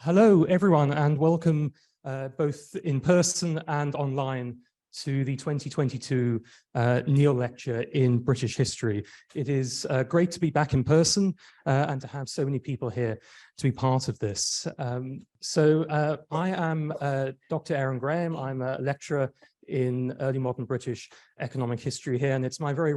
Hello, everyone, and welcome both in person and online to the 2022 Neale Lecture in British History. It is great to be back in person and to have so many people here to be part of this. I am Dr. Aaron Graham. I'm a lecturer in early modern British economic history here, and it's my very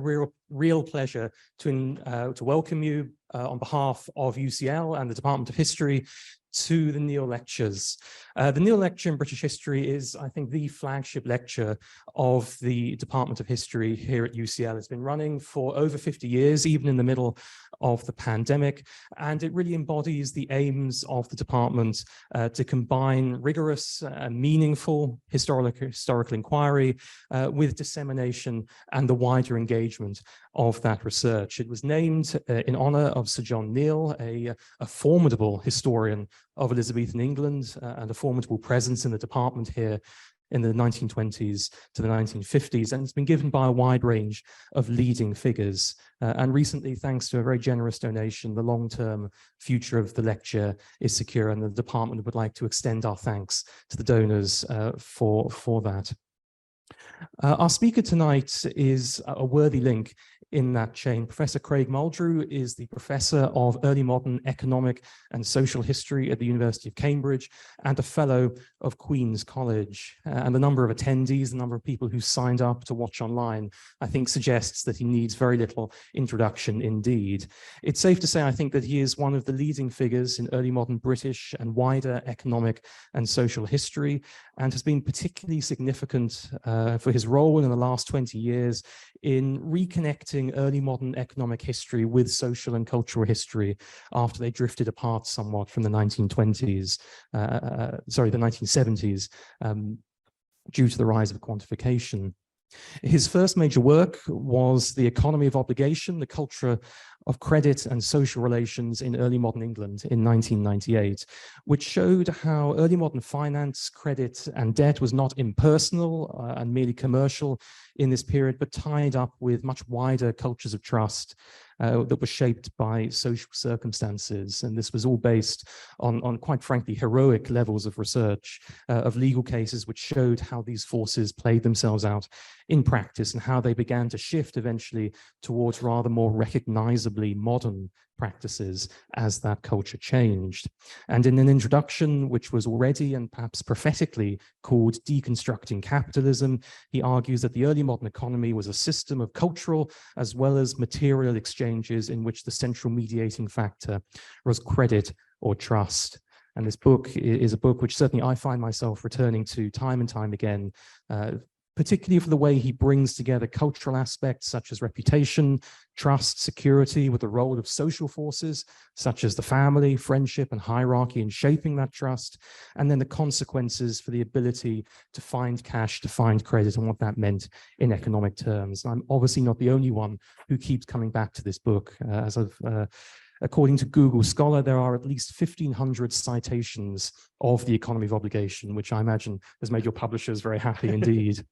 real pleasure to welcome you on behalf of UCL and the Department of History to the Neale Lectures. The Neale Lecture in British History is, I think, the flagship lecture of the Department of History here at UCL. It's been running for over 50 years, even in the middle of the pandemic, and it really embodies the aims of the department to combine rigorous and meaningful historical inquiry with dissemination and the wider engagement of that research. It was named in honor of Sir John Neale, a formidable historian of Elizabethan England and a formidable presence in the department here in the 1920s to the 1950s, and it's been given by a wide range of leading figures. And recently, thanks to a very generous donation, the long-term future of the lecture is secure, and the department would like to extend our thanks to the donors for that. Our speaker tonight is a worthy link in that chain. Professor Craig Muldrew is the Professor of Early Modern Economic and Social History at the University of Cambridge and a Fellow of Queen's College. And the number of attendees, the number of people who signed up to watch online, I think suggests that he needs very little introduction indeed. It's safe to say, I think, that he is one of the leading figures in early modern British and wider economic and social history, and has been particularly significant for his role in the last 20 years in reconnecting early modern economic history with social and cultural history after they drifted apart somewhat from the 1970s, due to the rise of quantification. His first major work was The Economy of Obligation, the Culture of Credit and Social Relations in Early Modern England in 1998, which showed how early modern finance, credit, and debt was not impersonal and merely commercial in this period, but tied up with much wider cultures of trust that were shaped by social circumstances. And this was all based on quite frankly, heroic levels of research of legal cases which showed how these forces played themselves out in practice and how they began to shift eventually towards rather more recognizably modern practices as that culture changed. And in an introduction, which was already and perhaps prophetically called Deconstructing Capitalism, he argues that the early modern economy was a system of cultural as well as material exchanges in which the central mediating factor was credit or trust. And this book is a book which certainly I find myself returning to time and time again, particularly for the way he brings together cultural aspects such as reputation, trust, security, with the role of social forces such as the family, friendship, and hierarchy in shaping that trust, and then the consequences for the ability to find cash, to find credit, and what that meant in economic terms. And I'm obviously not the only one who keeps coming back to this book. According to Google Scholar, there are at least 1,500 citations of The Economy of Obligation, which I imagine has made your publishers very happy indeed.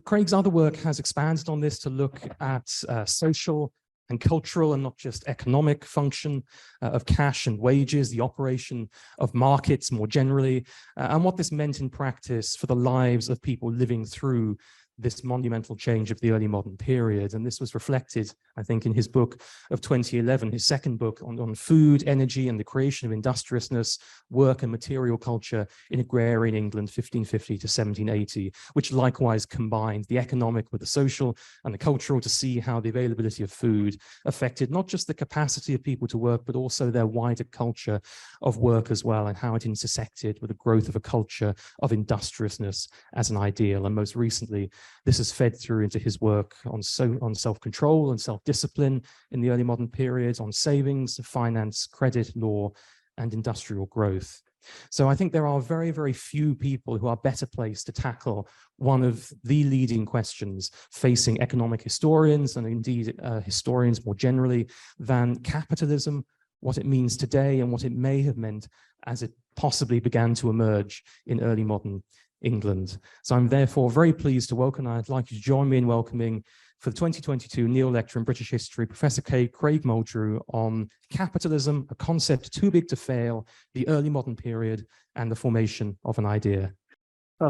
Craig's other work has expanded on this to look at social and cultural and not just economic function of cash and wages, the operation of markets more generally, and what this meant in practice for the lives of people living through this monumental change of the early modern period. And this was reflected, I think, in his book of 2011, his second book on food, energy, and the creation of industriousness, work and material culture in agrarian England, 1550 to 1780, which likewise combined the economic with the social and the cultural to see how the availability of food affected not just the capacity of people to work, but also their wider culture of work as well, and how it intersected with the growth of a culture of industriousness as an ideal. And most recently, this has fed through into his work on self-control and self-discipline in the early modern period, on savings, finance, credit, law, and industrial growth. So I think there are very, very few people who are better placed to tackle one of the leading questions facing economic historians and indeed historians more generally than capitalism, what it means today and what it may have meant as it possibly began to emerge in early modern England. So I'm therefore very pleased to welcome, and I'd like you to join me in welcoming for the 2022 Neale Lecture in British History, Professor Craig Muldrew on Capitalism, a concept too big to fail, the early modern period, and the formation of an idea.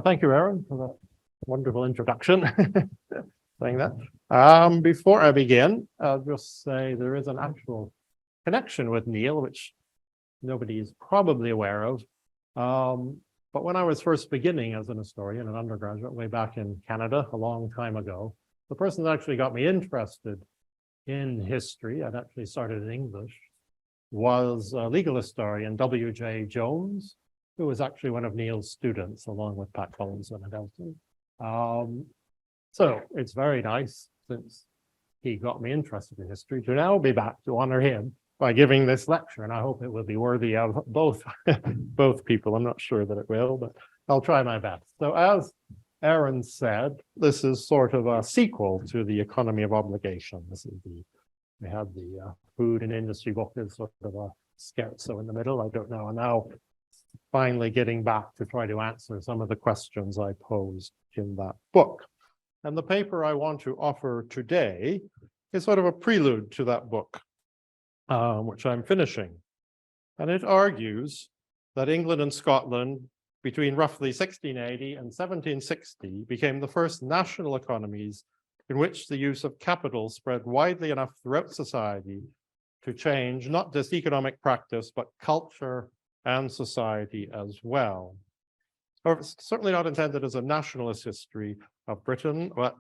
Thank you, Aaron, for that wonderful introduction. Saying that. Before I begin, I'll just say there is an actual connection with Neale, which nobody is probably aware of. But when I was first beginning as an historian, an undergraduate, way back in Canada, a long time ago, the person that actually got me interested in history, I'd actually started in English, was a legal historian, W.J. Jones, who was actually one of Neale's students, along with Pat Collins and Adelson. So it's very nice, since he got me interested in history, to now be back to honor him by giving this lecture, and I hope it will be worthy of both people. I'm not sure that it will, but I'll try my best. So as Aaron said, this is sort of a sequel to the Economy of Obligation. This is we had the food and industry book as sort of a scherzo in the middle. I don't know. And now finally getting back to try to answer some of the questions I posed in that book. And the paper I want to offer today is sort of a prelude to that book, which I'm finishing. And it argues that England and Scotland, between roughly 1680 and 1760, became the first national economies in which the use of capital spread widely enough throughout society to change not just economic practice, but culture and society as well. However, it's certainly not intended as a nationalist history of Britain, but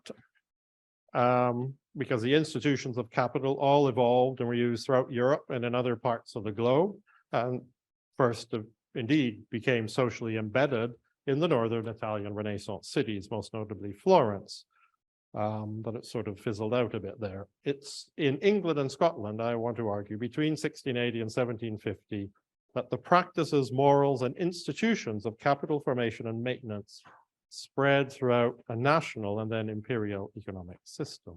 because the institutions of capital all evolved and were used throughout Europe and in other parts of the globe, and first indeed became socially embedded in the northern Italian Renaissance cities, most notably Florence. But it sort of fizzled out a bit there. It's in England and Scotland, I want to argue, between 1680 and 1750, that the practices, morals, and institutions of capital formation and maintenance spread throughout a national and then imperial economic system.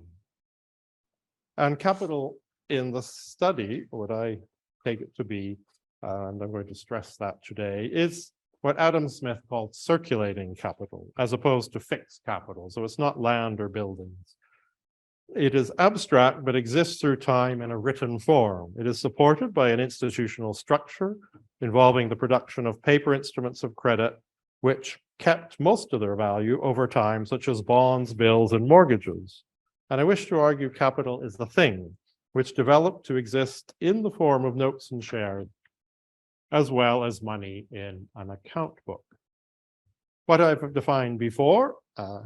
And capital in the study, what I take it to be, and I'm going to stress that today, is what Adam Smith called circulating capital, as opposed to fixed capital. So it's not land or buildings. It is abstract, but exists through time in a written form. It is supported by an institutional structure involving the production of paper instruments of credit, which kept most of their value over time, such as bonds, bills, and mortgages. And I wish to argue capital is the thing which developed to exist in the form of notes and shares, as well as money in an account book. What I've defined before,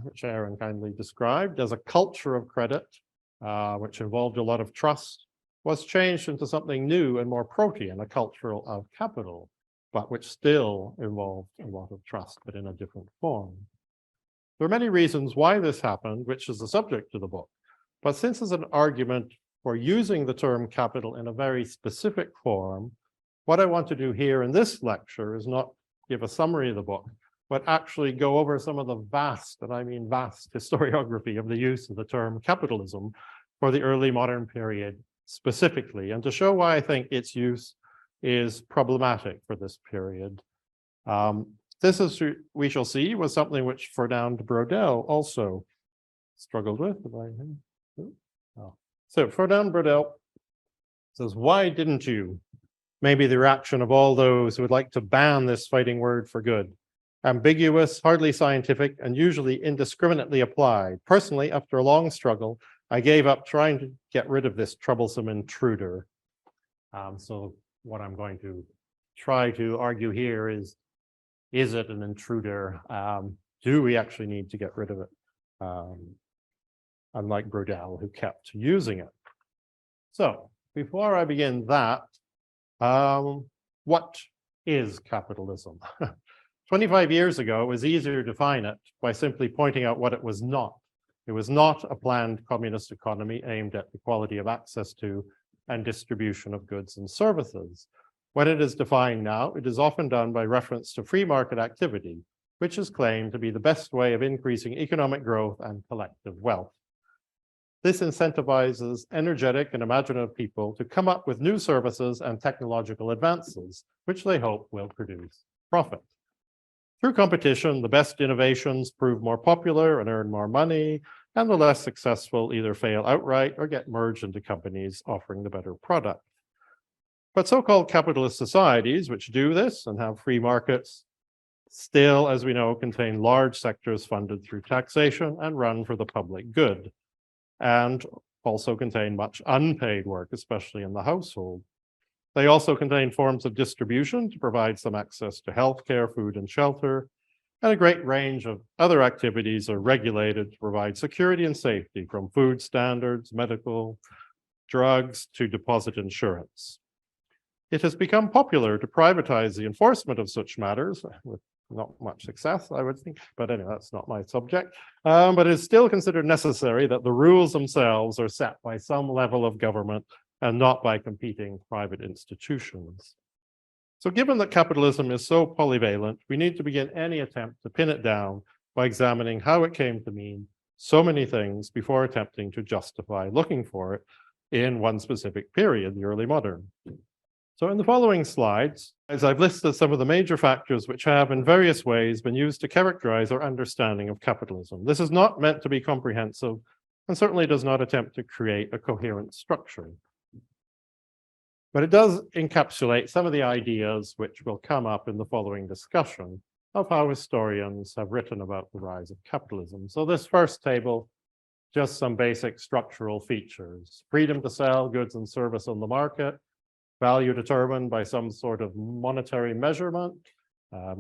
which Aaron kindly described as a culture of credit, which involved a lot of trust, was changed into something new and more protean, a culture of capital, but which still involved a lot of trust, but in a different form. There are many reasons why this happened, which is the subject of the book. But since there's an argument for using the term capital in a very specific form, what I want to do here in this lecture is not give a summary of the book, but actually go over some of the vast, and I mean vast, historiography of the use of the term capitalism for the early modern period specifically, and to show why I think its use is problematic for this period. This, as we shall see, was something which Fernand Braudel also struggled with. So Fernand Braudel says, why didn't you? Maybe the reaction of all those who would like to ban this fighting word for good. Ambiguous, hardly scientific, and usually indiscriminately applied. Personally, after a long struggle, I gave up trying to get rid of this troublesome intruder. So what I'm going to try to argue here is it an intruder? Do we actually need to get rid of it? Unlike Braudel, who kept using it. So before I begin that, what is capitalism? 25 years ago, it was easier to define it by simply pointing out what it was not. It was not a planned communist economy aimed at equality of access to and distribution of goods and services. When it is defined now, it is often done by reference to free market activity, which is claimed to be the best way of increasing economic growth and collective wealth. This incentivizes energetic and imaginative people to come up with new services and technological advances, which they hope will produce profit. Through competition, the best innovations prove more popular and earn more money. and the less successful either fail outright or get merged into companies offering the better product. But so-called capitalist societies, which do this and have free markets, still, as we know, contain large sectors funded through taxation and run for the public good, and also contain much unpaid work, especially in the household. They also contain forms of distribution to provide some access to healthcare, food, and shelter, and a great range of other activities are regulated to provide security and safety, from food standards, medical, drugs, to deposit insurance. It has become popular to privatize the enforcement of such matters, with not much success, I would think, but anyway, that's not my subject. But it's still considered necessary that the rules themselves are set by some level of government and not by competing private institutions. So given that capitalism is so polyvalent, we need to begin any attempt to pin it down by examining how it came to mean so many things before attempting to justify looking for it in one specific period, the early modern. So in the following slides, as I've listed some of the major factors which have in various ways been used to characterize our understanding of capitalism. This is not meant to be comprehensive and certainly does not attempt to create a coherent structure. But it does encapsulate some of the ideas which will come up in the following discussion of how historians have written about the rise of capitalism. So this first table, just some basic structural features: freedom to sell goods and service on the market, value determined by some sort of monetary measurement,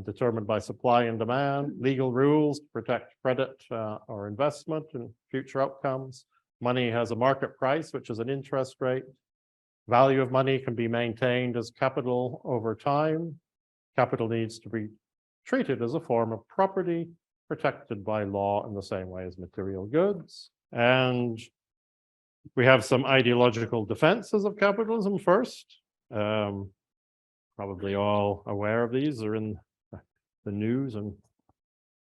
determined by supply and demand, legal rules to protect credit or investment and future outcomes. Money has a market price, which is an interest rate. Value of money can be maintained as capital over time. Capital needs to be treated as a form of property protected by law in the same way as material goods. And we have some ideological defenses of capitalism first. Probably all aware of these. They're in the news and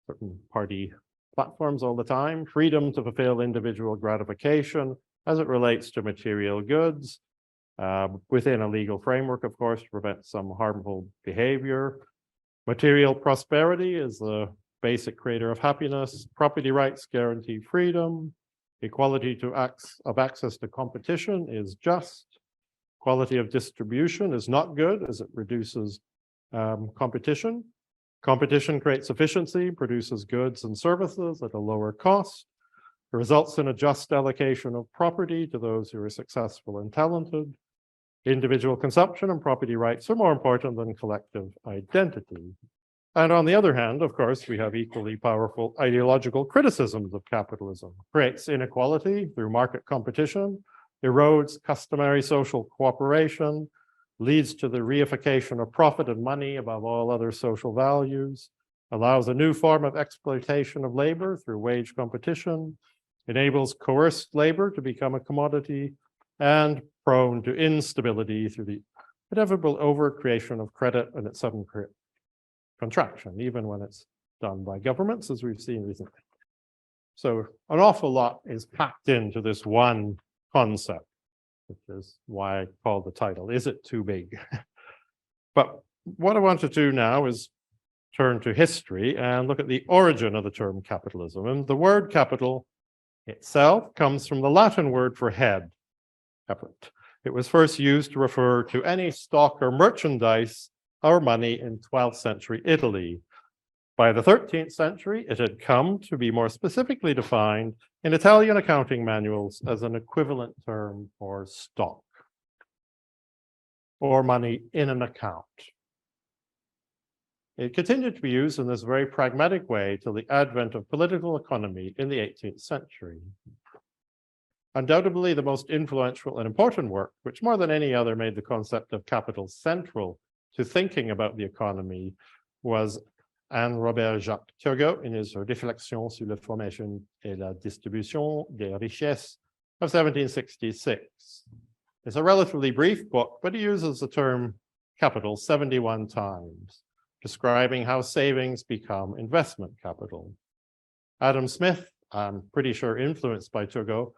certain party platforms all the time. Freedom to fulfill individual gratification as it relates to material goods, within a legal framework, of course, to prevent some harmful behavior. Material prosperity is the basic creator of happiness. Property rights guarantee freedom. Equality of access to competition is just. Quality of distribution is not good, as it reduces competition. Competition creates efficiency, produces goods and services at a lower cost. It results in a just allocation of property to those who are successful and talented. Individual consumption and property rights are more important than collective identity. And on the other hand, of course, we have equally powerful ideological criticisms of capitalism. Creates inequality through market competition, erodes customary social cooperation, leads to the reification of profit and money above all other social values, allows a new form of exploitation of labor through wage competition, enables coerced labor to become a commodity, and prone to instability through the inevitable overcreation of credit and its sudden contraction, even when it's done by governments, as we've seen recently. So an awful lot is packed into this one concept, which is why I called the title, Is It Too Big? But what I want to do now is turn to history and look at the origin of the term capitalism. And the word capital itself comes from the Latin word for head, caput. It was first used to refer to any stock or merchandise or money in 12th century Italy. By the 13th century, it had come to be more specifically defined in Italian accounting manuals as an equivalent term for stock or money in an account. It continued to be used in this very pragmatic way till the advent of political economy in the 18th century. Undoubtedly, the most influential and important work, which more than any other made the concept of capital central to thinking about the economy, was Anne Robert Jacques Turgot in his Réflexions sur la formation et la distribution des richesses of 1766. It's a relatively brief book, but he uses the term capital 71 times, describing how savings become investment capital. Adam Smith, I'm pretty sure influenced by Turgot,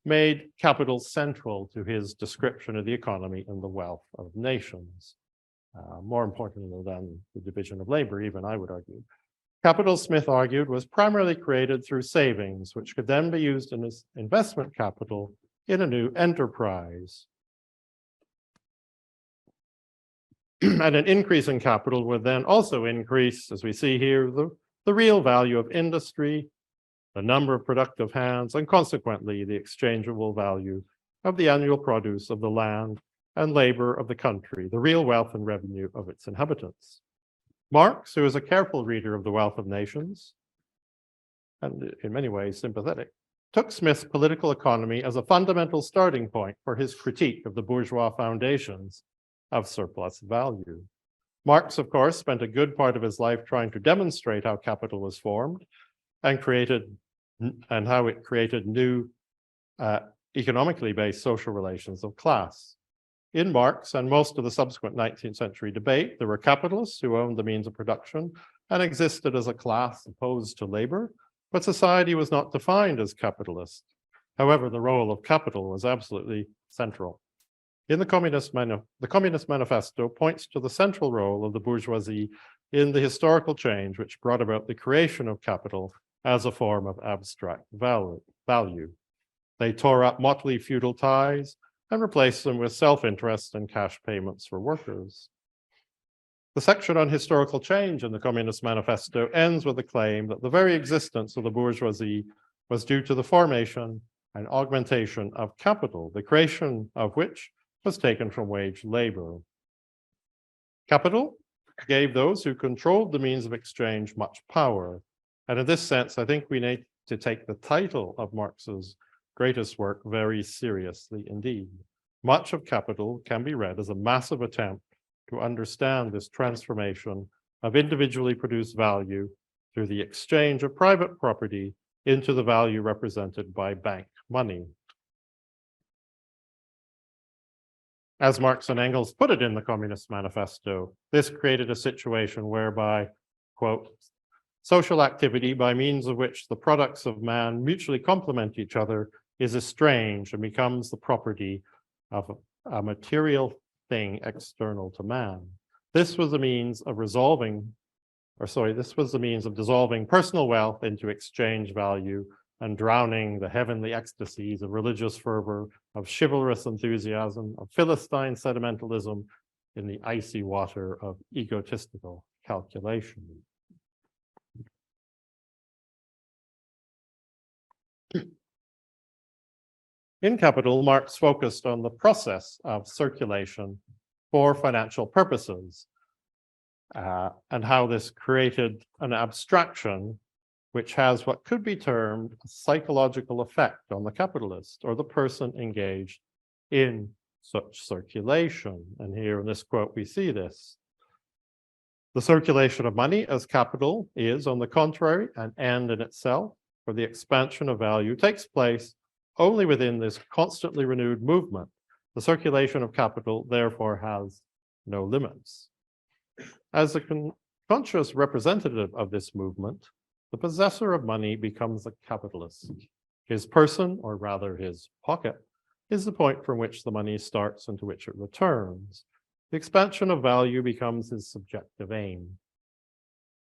made capital central to his description of the economy and the wealth of nations. More importantly than the division of labor, even, I would argue. Capital, Smith argued, was primarily created through savings, which could then be used as investment capital in a new enterprise. And an increase in capital would then also increase, as we see here, the real value of industry, the number of productive hands, and consequently the exchangeable value of the annual produce of the land and labor of the country, the real wealth and revenue of its inhabitants. Marx, who was a careful reader of The Wealth of Nations, and in many ways sympathetic, took Smith's political economy as a fundamental starting point for his critique of the bourgeois foundations of surplus value. Marx, of course, spent a good part of his life trying to demonstrate how capital was formed and how it created new economically based social relations of class. In Marx and most of the subsequent 19th century debate, there were capitalists who owned the means of production and existed as a class opposed to labor, but society was not defined as capitalist. However, the role of capital was absolutely central. In the Communist Manifesto points to the central role of the bourgeoisie in the historical change which brought about the creation of capital as a form of abstract value. They tore up motley feudal ties and replaced them with self-interest and cash payments for workers. The section on historical change in the Communist Manifesto ends with the claim that the very existence of the bourgeoisie was due to the formation and augmentation of capital, the creation of which was taken from wage labor. Capital gave those who controlled the means of exchange much power. And in this sense, I think we need to take the title of Marx's greatest work very seriously indeed. Much of Capital can be read as a massive attempt to understand this transformation of individually produced value through the exchange of private property into the value represented by bank money. As Marx and Engels put it in the Communist Manifesto, this created a situation whereby, quote, social activity by means of which the products of man mutually complement each other is estranged and becomes the property of a material thing external to man. This was the means of dissolving personal wealth into exchange value and drowning the heavenly ecstasies of religious fervor, of chivalrous enthusiasm, of Philistine sentimentalism in the icy water of egotistical calculation. In Capital, Marx focused on the process of circulation for financial purposes and how this created an abstraction which has what could be termed a psychological effect on the capitalist or the person engaged in such circulation. And here in this quote, we see this. The circulation of money as capital is, on the contrary, an end in itself, for the expansion of value takes place only within this constantly renewed movement. The circulation of capital, therefore, has no limits. As a conscious representative of this movement, the possessor of money becomes a capitalist. His person, or rather his pocket, is the point from which the money starts and to which it returns. The expansion of value becomes his subjective aim.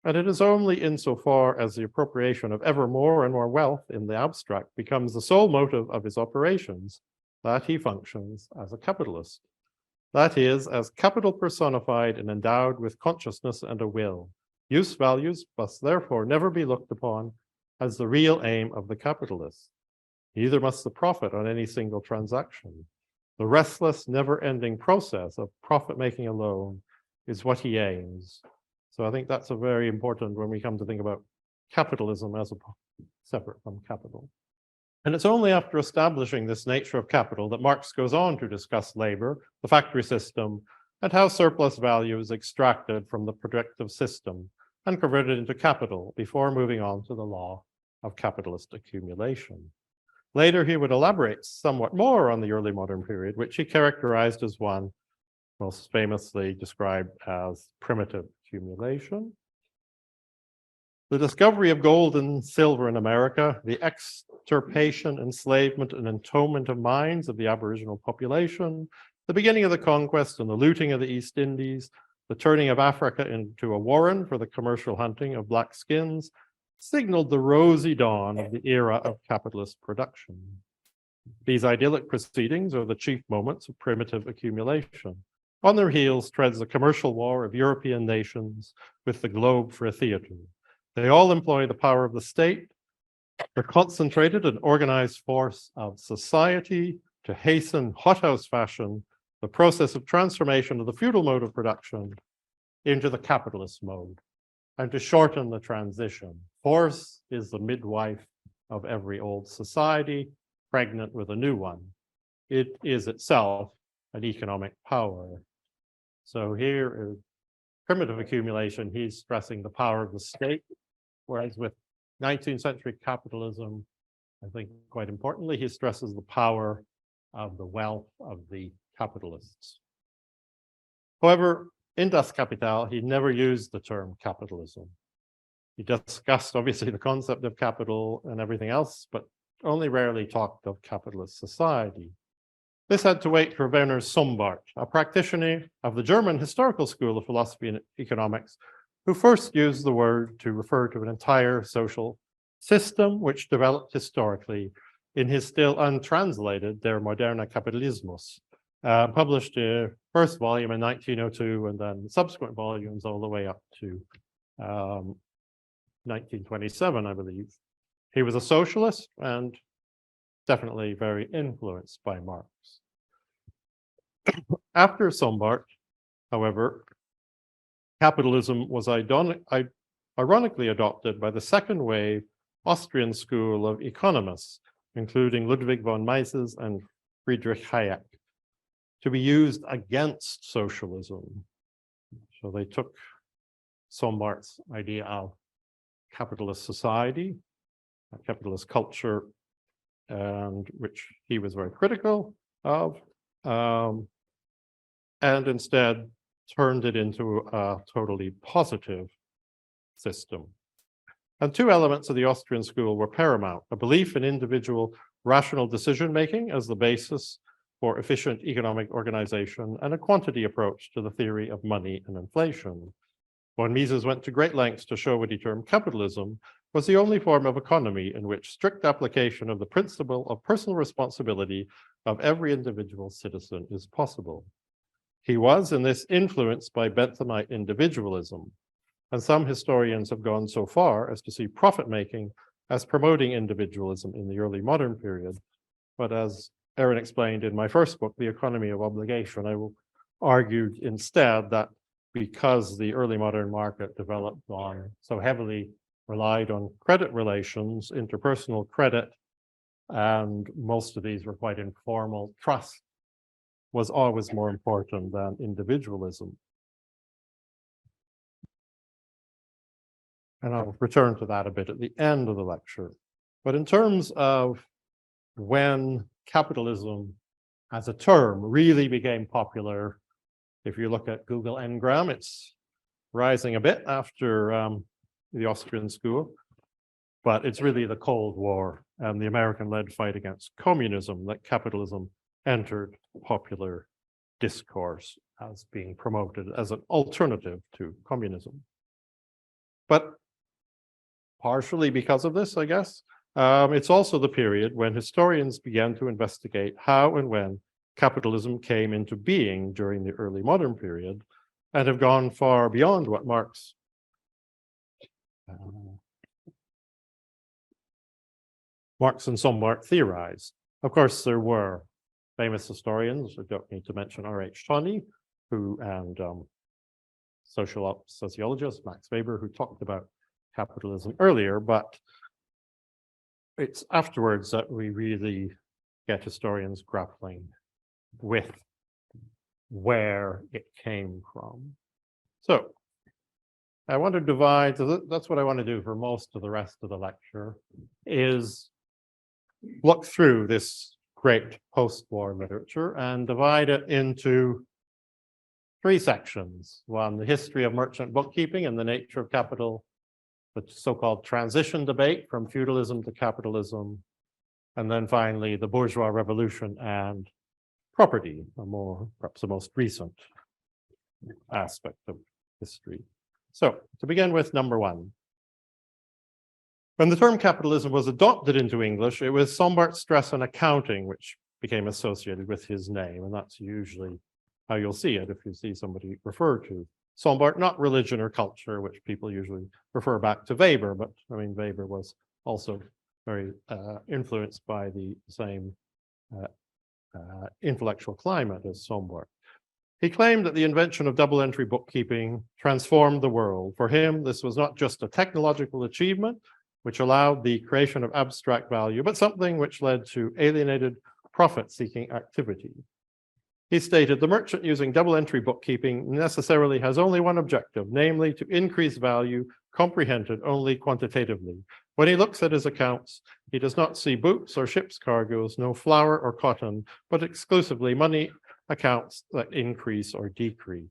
And it is only insofar as the appropriation of ever more and more wealth in the abstract becomes the sole motive of his operations that he functions as a capitalist. That is, as capital personified and endowed with consciousness and a will. Use values must therefore never be looked upon as the real aim of the capitalist. Neither must the profit on any single transaction. The restless, never-ending process of profit-making alone is what he aims. So I think that's a very important when we come to think about capitalism as separate from capital. And it's only after establishing this nature of capital that Marx goes on to discuss labor, the factory system, and how surplus value is extracted from the productive system and converted into capital before moving on to the law of capitalist accumulation. Later, he would elaborate somewhat more on the early modern period, which he characterized as one most famously described as primitive accumulation. The discovery of gold and silver in America, the extirpation, enslavement, and entombment of mines of the Aboriginal population, the beginning of the conquest and the looting of the East Indies, The turning of Africa into a warren for the commercial hunting of black skins signaled the rosy dawn of the era of capitalist production. These idyllic proceedings are the chief moments of primitive accumulation. On their heels treads the commercial war of European nations with the globe for a theater. They all employ the power of the state, the concentrated and organized force of society to hasten hothouse fashion, the process of transformation of the feudal mode of production into the capitalist mode, and to shorten the transition. Force is the midwife of every old society, pregnant with a new one. It is itself an economic power. So here is primitive accumulation. He's stressing the power of the state, whereas with 19th century capitalism, I think quite importantly, he stresses the power of the wealth of the capitalists. However, in Das Kapital, he never used the term capitalism. He discussed, obviously, the concept of capital and everything else, but only rarely talked of capitalist society. This had to wait for Werner Sombart, a practitioner of the German historical school of philosophy and economics, who first used the word to refer to an entire social system which developed historically in his still untranslated Der moderne Kapitalismus, published a first volume in 1902 and then subsequent volumes all the way up to 1927, I believe. He was a socialist and definitely very influenced by Marx. After Sombart, however, capitalism was ironically adopted by the second wave Austrian school of economists, including Ludwig von Mises and Friedrich Hayek, to be used against socialism. So they took Sombart's idea of capitalist society, capitalist culture, and which he was very critical of, and instead turned it into a totally positive system. And two elements of the Austrian school were paramount: a belief in individual rational decision-making as the basis for efficient economic organization, and a quantity approach to the theory of money and inflation. Von Mises went to great lengths to show what he termed capitalism was the only form of economy in which strict application of the principle of personal responsibility of every individual citizen is possible. He was in this influenced by Benthamite individualism, and some historians have gone so far as to see profit-making as promoting individualism in the early modern period. But as Erin explained in my first book, The Economy of Obligation, I argued instead that because the early modern market developed on so heavily relied on credit relations, interpersonal credit, and most of these were quite informal, trust was always more important than individualism. And I'll return to that a bit at the end of the lecture. But in terms of when capitalism as a term really became popular, if you look at Google Ngram, it's rising a bit after the Austrian school, but it's really the Cold War and the American-led fight against communism that capitalism entered popular discourse as being promoted as an alternative to communism. But partially because of this, I guess, it's also the period when historians began to investigate how and when capitalism came into being during the early modern period, and have gone far beyond what Marx and Sombart theorized. Of course, there were famous historians, I don't need to mention R.H. Tawney, and sociologist Max Weber, who talked about capitalism earlier, but it's afterwards that we really get historians grappling with where it came from. So I want to divide, that's what I want to do for most of the rest of the lecture, is look through this great post-war literature and divide it into three sections. One, the history of merchant bookkeeping and the nature of capital, the so-called transition debate from feudalism to capitalism, and then finally the bourgeois revolution and property, perhaps the most recent aspect of history. So, to begin with, number one. When the term capitalism was adopted into English, it was Sombart's stress on accounting, which became associated with his name, and that's usually how you'll see it if you see somebody refer to Sombart, not religion or culture, which people usually refer back to Weber, but I mean, Weber was also very influenced by the same intellectual climate as Sombart. He claimed that the invention of double entry bookkeeping transformed the world. For him, this was not just a technological achievement, which allowed the creation of abstract value, but something which led to alienated profit-seeking activity. He stated, the merchant using double entry bookkeeping necessarily has only one objective, namely to increase value comprehended only quantitatively. When he looks at his accounts, he does not see boots or ship's cargoes, no flour or cotton, but exclusively money accounts that increase or decrease.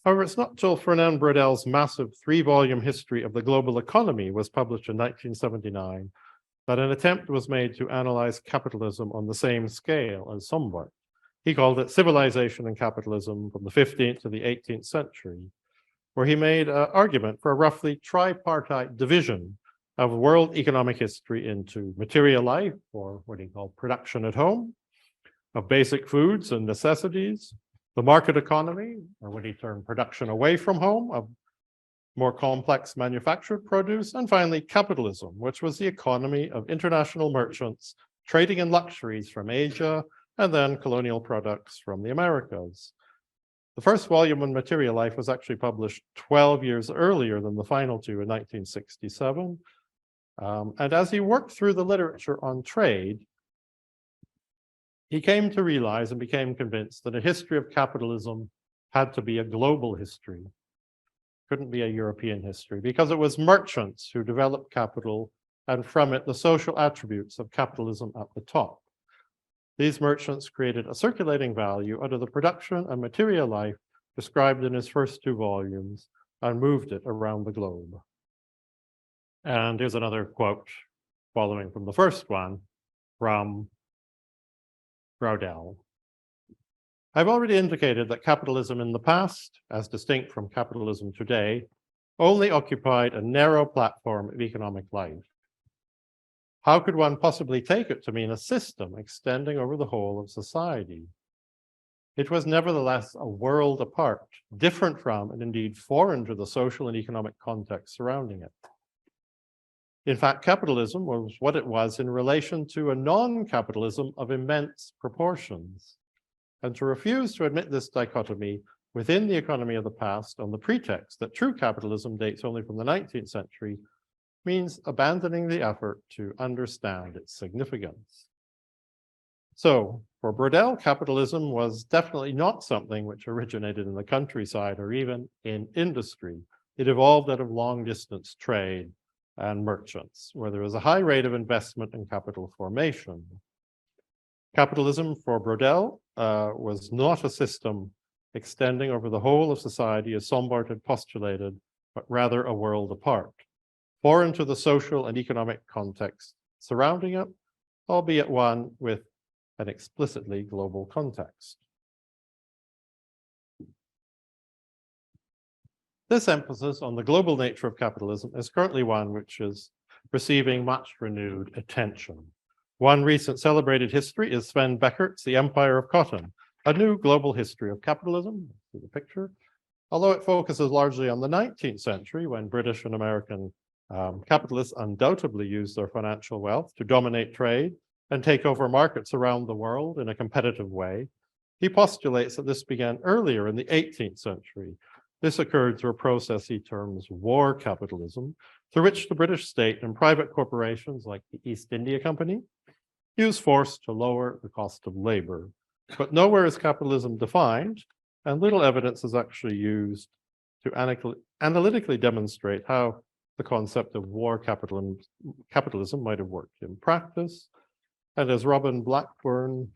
However, it's not till Fernand Braudel's massive 3-volume history of the global economy was published in 1979 that an attempt was made to analyze capitalism on the same scale as Sombart. He called it Civilization and Capitalism from the 15th to the 18th century, where he made an argument for a roughly tripartite division of world economic history into material life, or what he called production at home, of basic foods and necessities, the market economy, or what he termed production away from home, of more complex manufactured produce, and finally capitalism, which was the economy of international merchants trading in luxuries from Asia and then colonial products from the Americas. The first volume on material life was actually published 12 years earlier than the final two in 1967. And as he worked through the literature on trade, he came to realize and became convinced that a history of capitalism had to be a global history. Couldn't be a European history, because it was merchants who developed capital, and from it the social attributes of capitalism at the top. These merchants created a circulating value out of the production and material life described in his first 2 volumes and moved it around the globe. And here's another quote following from the first one from Braudel. I've already indicated that capitalism in the past, as distinct from capitalism today, only occupied a narrow platform of economic life. How could one possibly take it to mean a system extending over the whole of society? It was nevertheless a world apart, different from and indeed foreign to the social and economic context surrounding it. In fact, capitalism was what it was in relation to a non-capitalism of immense proportions. And to refuse to admit this dichotomy within the economy of the past on the pretext that true capitalism dates only from the 19th century means abandoning the effort to understand its significance. So, for Braudel, capitalism was definitely not something which originated in the countryside or even in industry. It evolved out of long-distance trade and merchants, where there was a high rate of investment and capital formation. Capitalism for Braudel was not a system extending over the whole of society as Sombart had postulated, but rather a world apart, foreign to the social and economic context surrounding it, albeit one with an explicitly global context. This emphasis on the global nature of capitalism is currently one which is receiving much renewed attention. One recent celebrated history is Sven Beckert's The Empire of Cotton, a new global history of capitalism. See the picture. Although it focuses largely on the 19th century, when British and American capitalists undoubtedly used their financial wealth to dominate trade and take over markets around the world in a competitive way, he postulates that this began earlier in the 18th century. This occurred through a process he terms war capitalism, through which the British state and private corporations like the East India Company use force to lower the cost of labor. But nowhere is capitalism defined, and little evidence is actually used to analytically demonstrate how the concept of war capitalism might have worked in practice. And as Robin Blackburn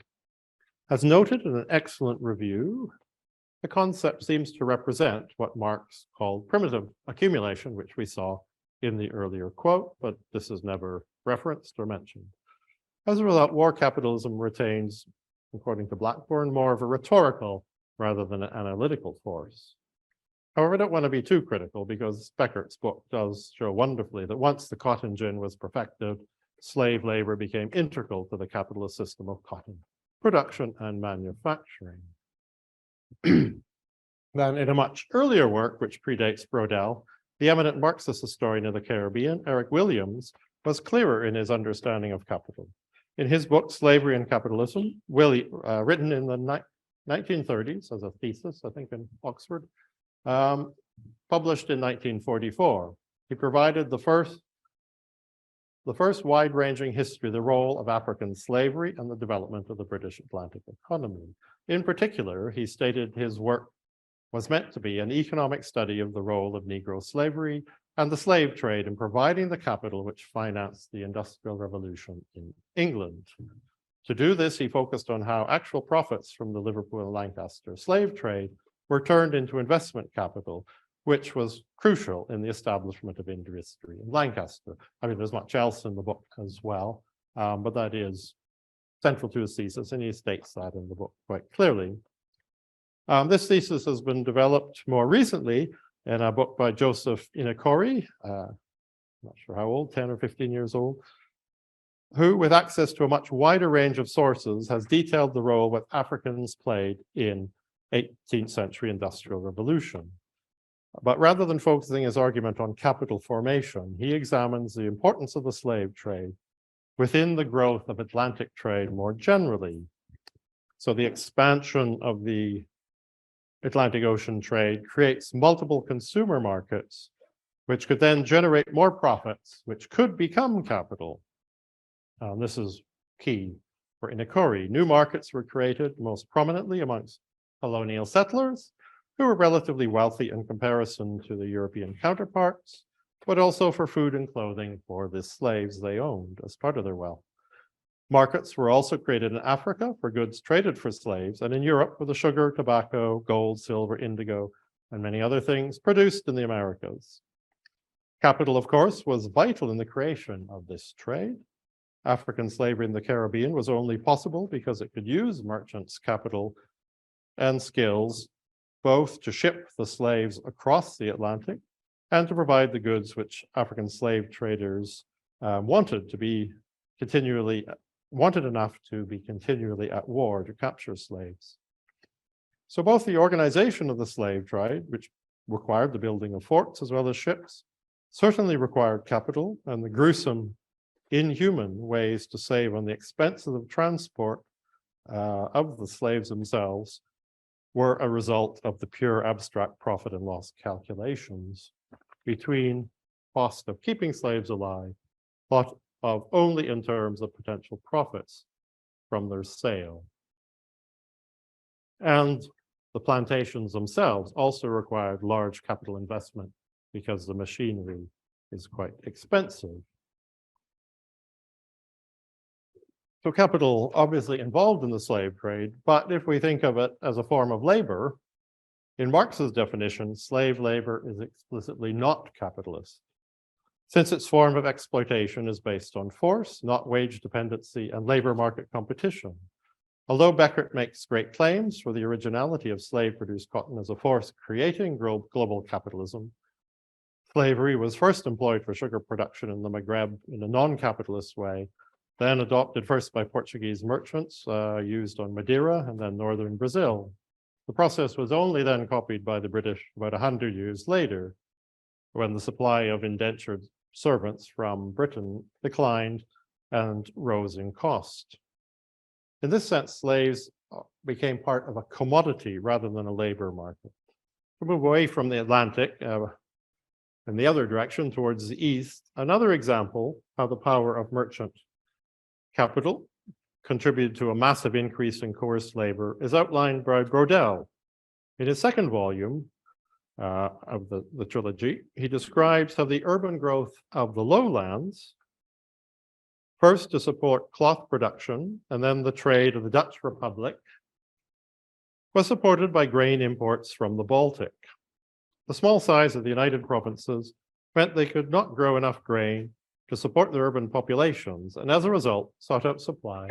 has noted in an excellent review, the concept seems to represent what Marx called primitive accumulation, which we saw in the earlier quote, but this is never referenced or mentioned. As a result, war capitalism retains, according to Blackburn, more of a rhetorical rather than an analytical force. However, I don't want to be too critical because Beckert's book does show wonderfully that once the cotton gin was perfected, slave labor became integral to the capitalist system of cotton production and manufacturing. Then in a much earlier work, which predates Brodel, the eminent Marxist historian of the Caribbean, Eric Williams, was clearer in his understanding of capital. In his book, Slavery and Capitalism, written in the 1930s as a thesis, I think in Oxford, published in 1944, he provided the first wide-ranging history of the role of African slavery and the development of the British Atlantic economy. In particular, he stated his work was meant to be an economic study of the role of Negro slavery and the slave trade in providing the capital which financed the Industrial Revolution in England. To do this, he focused on how actual profits from the Liverpool and Lancaster slave trade were turned into investment capital, which was crucial in the establishment of industry in Lancaster. I mean, there's much else in the book as well, but that is central to his thesis, and he states that in the book quite clearly. This thesis has been developed more recently in a book by Joseph Inekori, not sure how old, 10 or 15 years old, who, with access to a much wider range of sources, has detailed the role that Africans played in 18th century industrial revolution. But rather than focusing his argument on capital formation, he examines the importance of the slave trade within the growth of Atlantic trade more generally. So the expansion of the Atlantic Ocean trade creates multiple consumer markets, which could then generate more profits, which could become capital. This is key for Inekori. New markets were created most prominently amongst colonial settlers, who were relatively wealthy in comparison to the European counterparts, but also for food and clothing for the slaves they owned as part of their wealth. Markets were also created in Africa for goods traded for slaves, and in Europe for the sugar, tobacco, gold, silver, indigo, and many other things produced in the Americas. Capital, of course, was vital in the creation of this trade. African slavery in the Caribbean was only possible because it could use merchants' capital and skills both to ship the slaves across the Atlantic and to provide the goods which African slave traders wanted enough to be continually at war to capture slaves. So both the organization of the slave trade, which required the building of forts as well as ships, certainly required capital, and the gruesome, inhuman ways to save on the expenses of transport of the slaves themselves were a result of the pure abstract profit and loss calculations between cost of keeping slaves alive, thought of only in terms of potential profits from their sale. And the plantations themselves also required large capital investment because the machinery is quite expensive. So capital obviously involved in the slave trade, but if we think of it as a form of labor, in Marx's definition, slave labor is explicitly not capitalist, since its form of exploitation is based on force, not wage dependency and labor market competition. Although Beckert makes great claims for the originality of slave-produced cotton as a force creating global capitalism, slavery was first employed for sugar production in the Maghreb in a non-capitalist way, then adopted first by Portuguese merchants, used on Madeira and then northern Brazil. The process was only then copied by the British about 100 years later, when the supply of indentured servants from Britain declined and rose in cost. In this sense, slaves became part of a commodity rather than a labor market. To move away from the Atlantic in the other direction towards the east, another example how the power of merchant capital contributed to a massive increase in coerced labor is outlined by Brodel. In his second volume of the trilogy, he describes how the urban growth of the lowlands, first to support cloth production and then the trade of the Dutch Republic, was supported by grain imports from the Baltic. The small size of the United Provinces meant they could not grow enough grain to support their urban populations, and as a result, sought out supply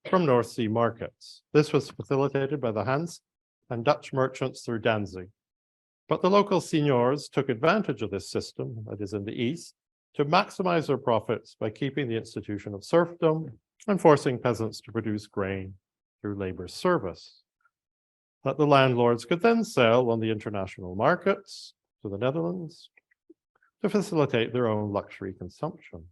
from North Sea markets. This was facilitated by the Hanse and Dutch merchants through Danzig. But the local seigneurs took advantage of this system, that is in the East, to maximize their profits by keeping the institution of serfdom and forcing peasants to produce grain through labor service that the landlords could then sell on the international markets to the Netherlands to facilitate their own luxury consumption.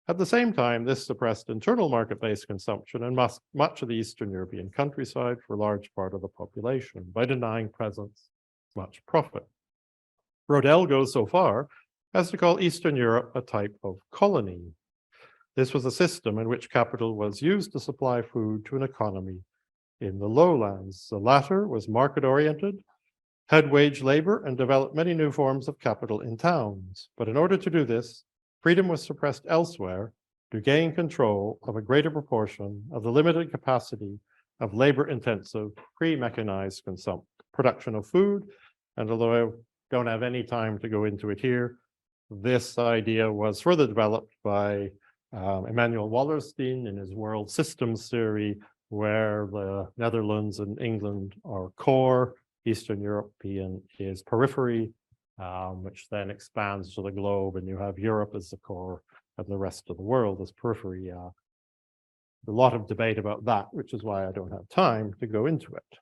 At the same time, this suppressed internal market-based consumption in much of the Eastern European countryside for a large part of the population by denying peasants much profit. Brodel goes so far as to call Eastern Europe a type of colony. This was a system in which capital was used to supply food to an economy in the lowlands. The latter was market-oriented, had wage labor, and developed many new forms of capital in towns. But in order to do this, freedom was suppressed elsewhere to gain control of a greater proportion of the limited capacity of labor-intensive, pre-mechanized production of food. And although I don't have any time to go into it here, this idea was further developed by Emmanuel Wallerstein in his world systems theory, where the Netherlands and England are core, Eastern European is periphery, which then expands to the globe, and you have Europe as the core and the rest of the world as periphery. A lot of debate about that, which is why I don't have time to go into it.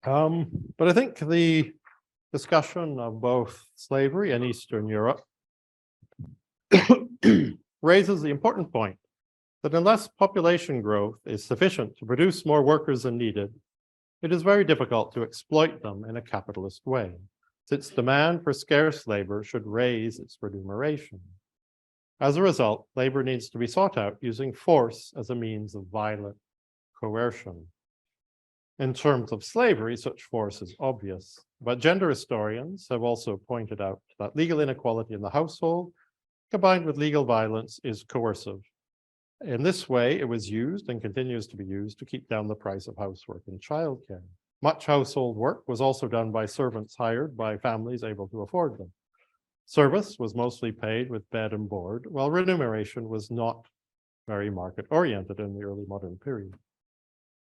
But I think the discussion of both slavery and Eastern Europe raises the important point that unless population growth is sufficient to produce more workers than needed, it is very difficult to exploit them in a capitalist way, since demand for scarce labor should raise its remuneration. As a result, labor needs to be sought out using force as a means of violent coercion. In terms of slavery, such force is obvious, but gender historians have also pointed out that legal inequality in the household, combined with legal violence, is coercive. In this way, it was used and continues to be used to keep down the price of housework and childcare. Much household work was also done by servants hired by families able to afford them. Service was mostly paid with bed and board, while remuneration was not very market-oriented in the early modern period.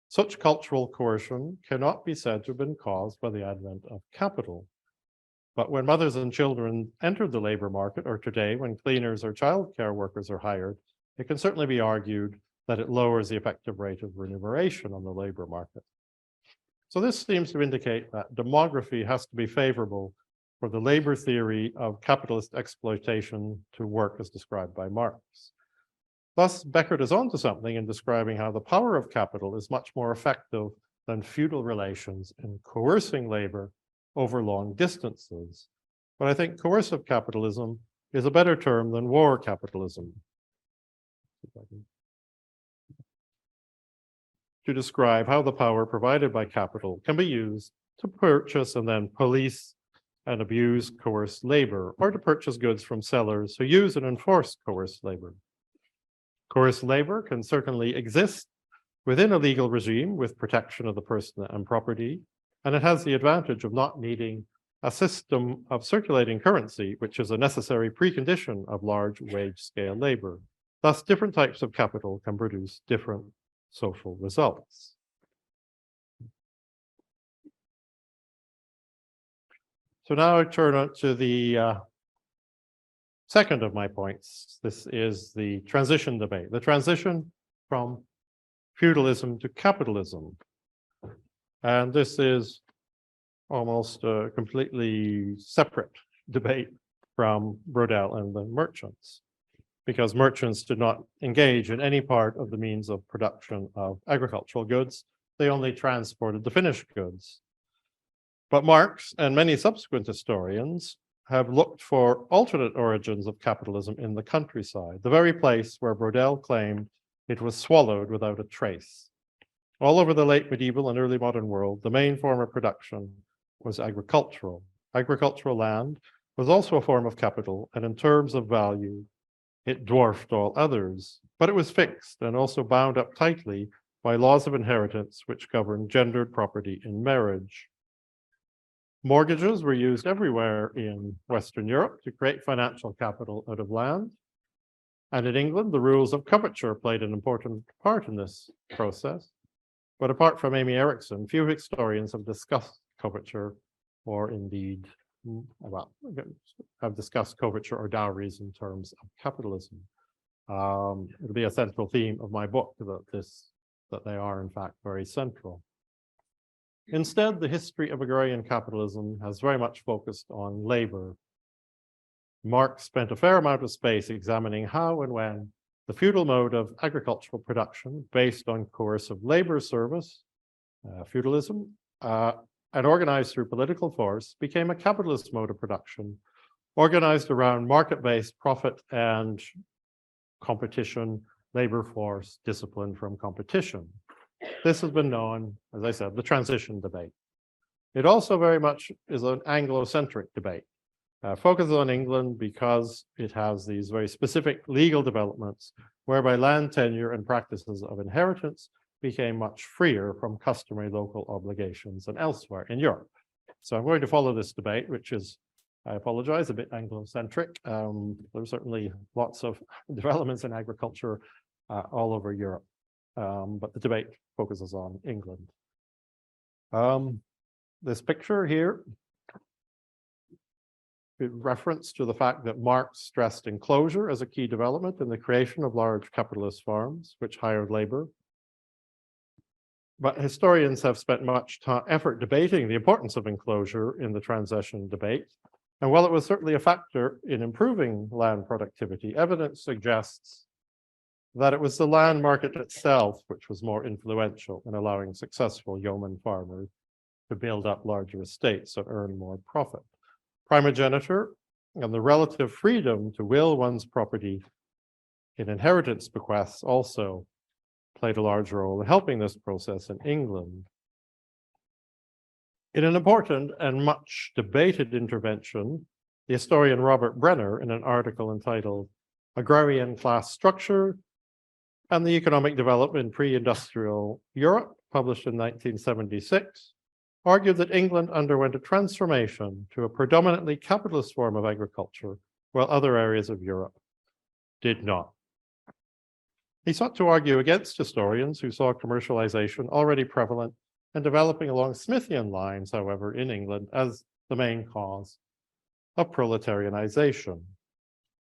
Such cultural coercion cannot be said to have been caused by the advent of capital. But when mothers and children entered the labor market, or today when cleaners or childcare workers are hired, it can certainly be argued that it lowers the effective rate of remuneration on the labor market. So this seems to indicate that demography has to be favorable for the labor theory of capitalist exploitation to work as described by Marx. Thus, Beckert is onto something in describing how the power of capital is much more effective than feudal relations in coercing labor over long distances. But I think coercive capitalism is a better term than war capitalism to describe how the power provided by capital can be used to purchase and then police and abuse coerced labor, or to purchase goods from sellers who use and enforce coerced labor. Coerced labor can certainly exist within a legal regime with protection of the person and property, and it has the advantage of not needing a system of circulating currency, which is a necessary precondition of large wage-scale labor. Thus, different types of capital can produce different social results. So now I turn to the second of my points. This is the transition debate, the transition from feudalism to capitalism. And this is almost a completely separate debate from Brodel and the merchants, because merchants did not engage in any part of the means of production of agricultural goods. They only transported the finished goods. But Marx and many subsequent historians have looked for alternate origins of capitalism in the countryside, the very place where Brodel claimed it was swallowed without a trace. All over the late medieval and early modern world, the main form of production was agricultural. Agricultural land was also a form of capital, and in terms of value, it dwarfed all others, but it was fixed and also bound up tightly by laws of inheritance which governed gendered property in marriage. Mortgages were used everywhere in Western Europe to create financial capital out of land. And in England, the rules of coverture played an important part in this process. But apart from Amy Erickson, few historians have discussed coverture or indeed, have discussed coverture or dowries in terms of capitalism. It'll be a central theme of my book that they are in fact very central. Instead, the history of agrarian capitalism has very much focused on labor. Marx spent a fair amount of space examining how and when the feudal mode of agricultural production, based on coercive labor service, feudalism, and organized through political force, became a capitalist mode of production, organized around market-based profit and competition, labor force, discipline from competition. This has been known, as I said, the transition debate. It also very much is an Anglo-centric debate. Focuses on England because it has these very specific legal developments whereby land tenure and practices of inheritance became much freer from customary local obligations than elsewhere in Europe. So I'm going to follow this debate, which is, I apologize, a bit Anglo-centric. There's certainly lots of developments in agriculture all over Europe, but the debate focuses on England. This picture here, in reference to the fact that Marx stressed enclosure as a key development in the creation of large capitalist farms, which hired labor. But historians have spent much effort debating the importance of enclosure in the transition debate. And while it was certainly a factor in improving land productivity, evidence suggests that it was the land market itself which was more influential in allowing successful yeoman farmers to build up larger estates and earn more profit. Primogeniture and the relative freedom to will one's property in inheritance bequests also played a large role in helping this process in England. In an important and much debated intervention, the historian Robert Brenner, in an article entitled Agrarian Class Structure and the Economic Development in Pre-Industrial Europe, published in 1976, argued that England underwent a transformation to a predominantly capitalist form of agriculture, while other areas of Europe did not. He sought to argue against historians who saw commercialization already prevalent and developing along Smithian lines, however, in England as the main cause of proletarianization.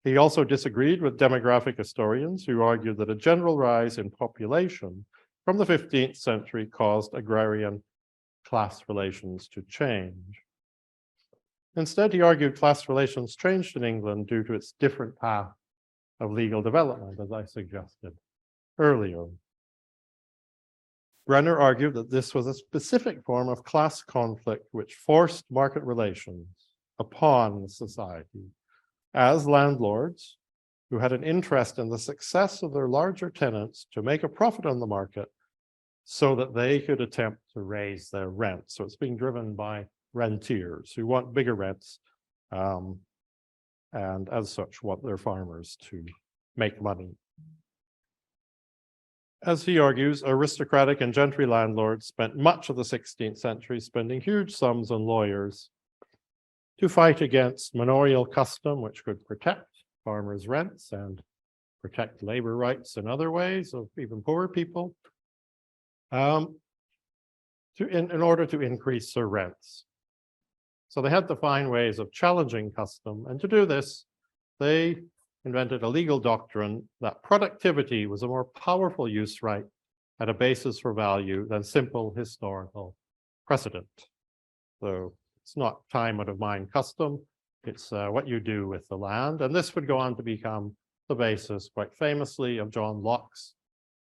He also disagreed with demographic historians who argued that a general rise in population from the 15th century caused agrarian class relations to change. Instead, he argued class relations changed in England due to its different path of legal development, as I suggested earlier. Brenner argued that this was a specific form of class conflict which forced market relations upon society, as landlords who had an interest in the success of their larger tenants to make a profit on the market so that they could attempt to raise their rent. So it's being driven by rentiers who want bigger rents and as such want their farmers to make money. As he argues, aristocratic and gentry landlords spent much of the 16th century spending huge sums on lawyers to fight against manorial custom, which could protect farmers' rents and protect labor rights in other ways of even poorer people, in order to increase their rents. So they had to find ways of challenging custom, and to do this, they invented a legal doctrine that productivity was a more powerful use right and a basis for value than simple historical precedent. So it's not time out of mind custom, it's what you do with the land. And this would go on to become the basis, quite famously, of John Locke's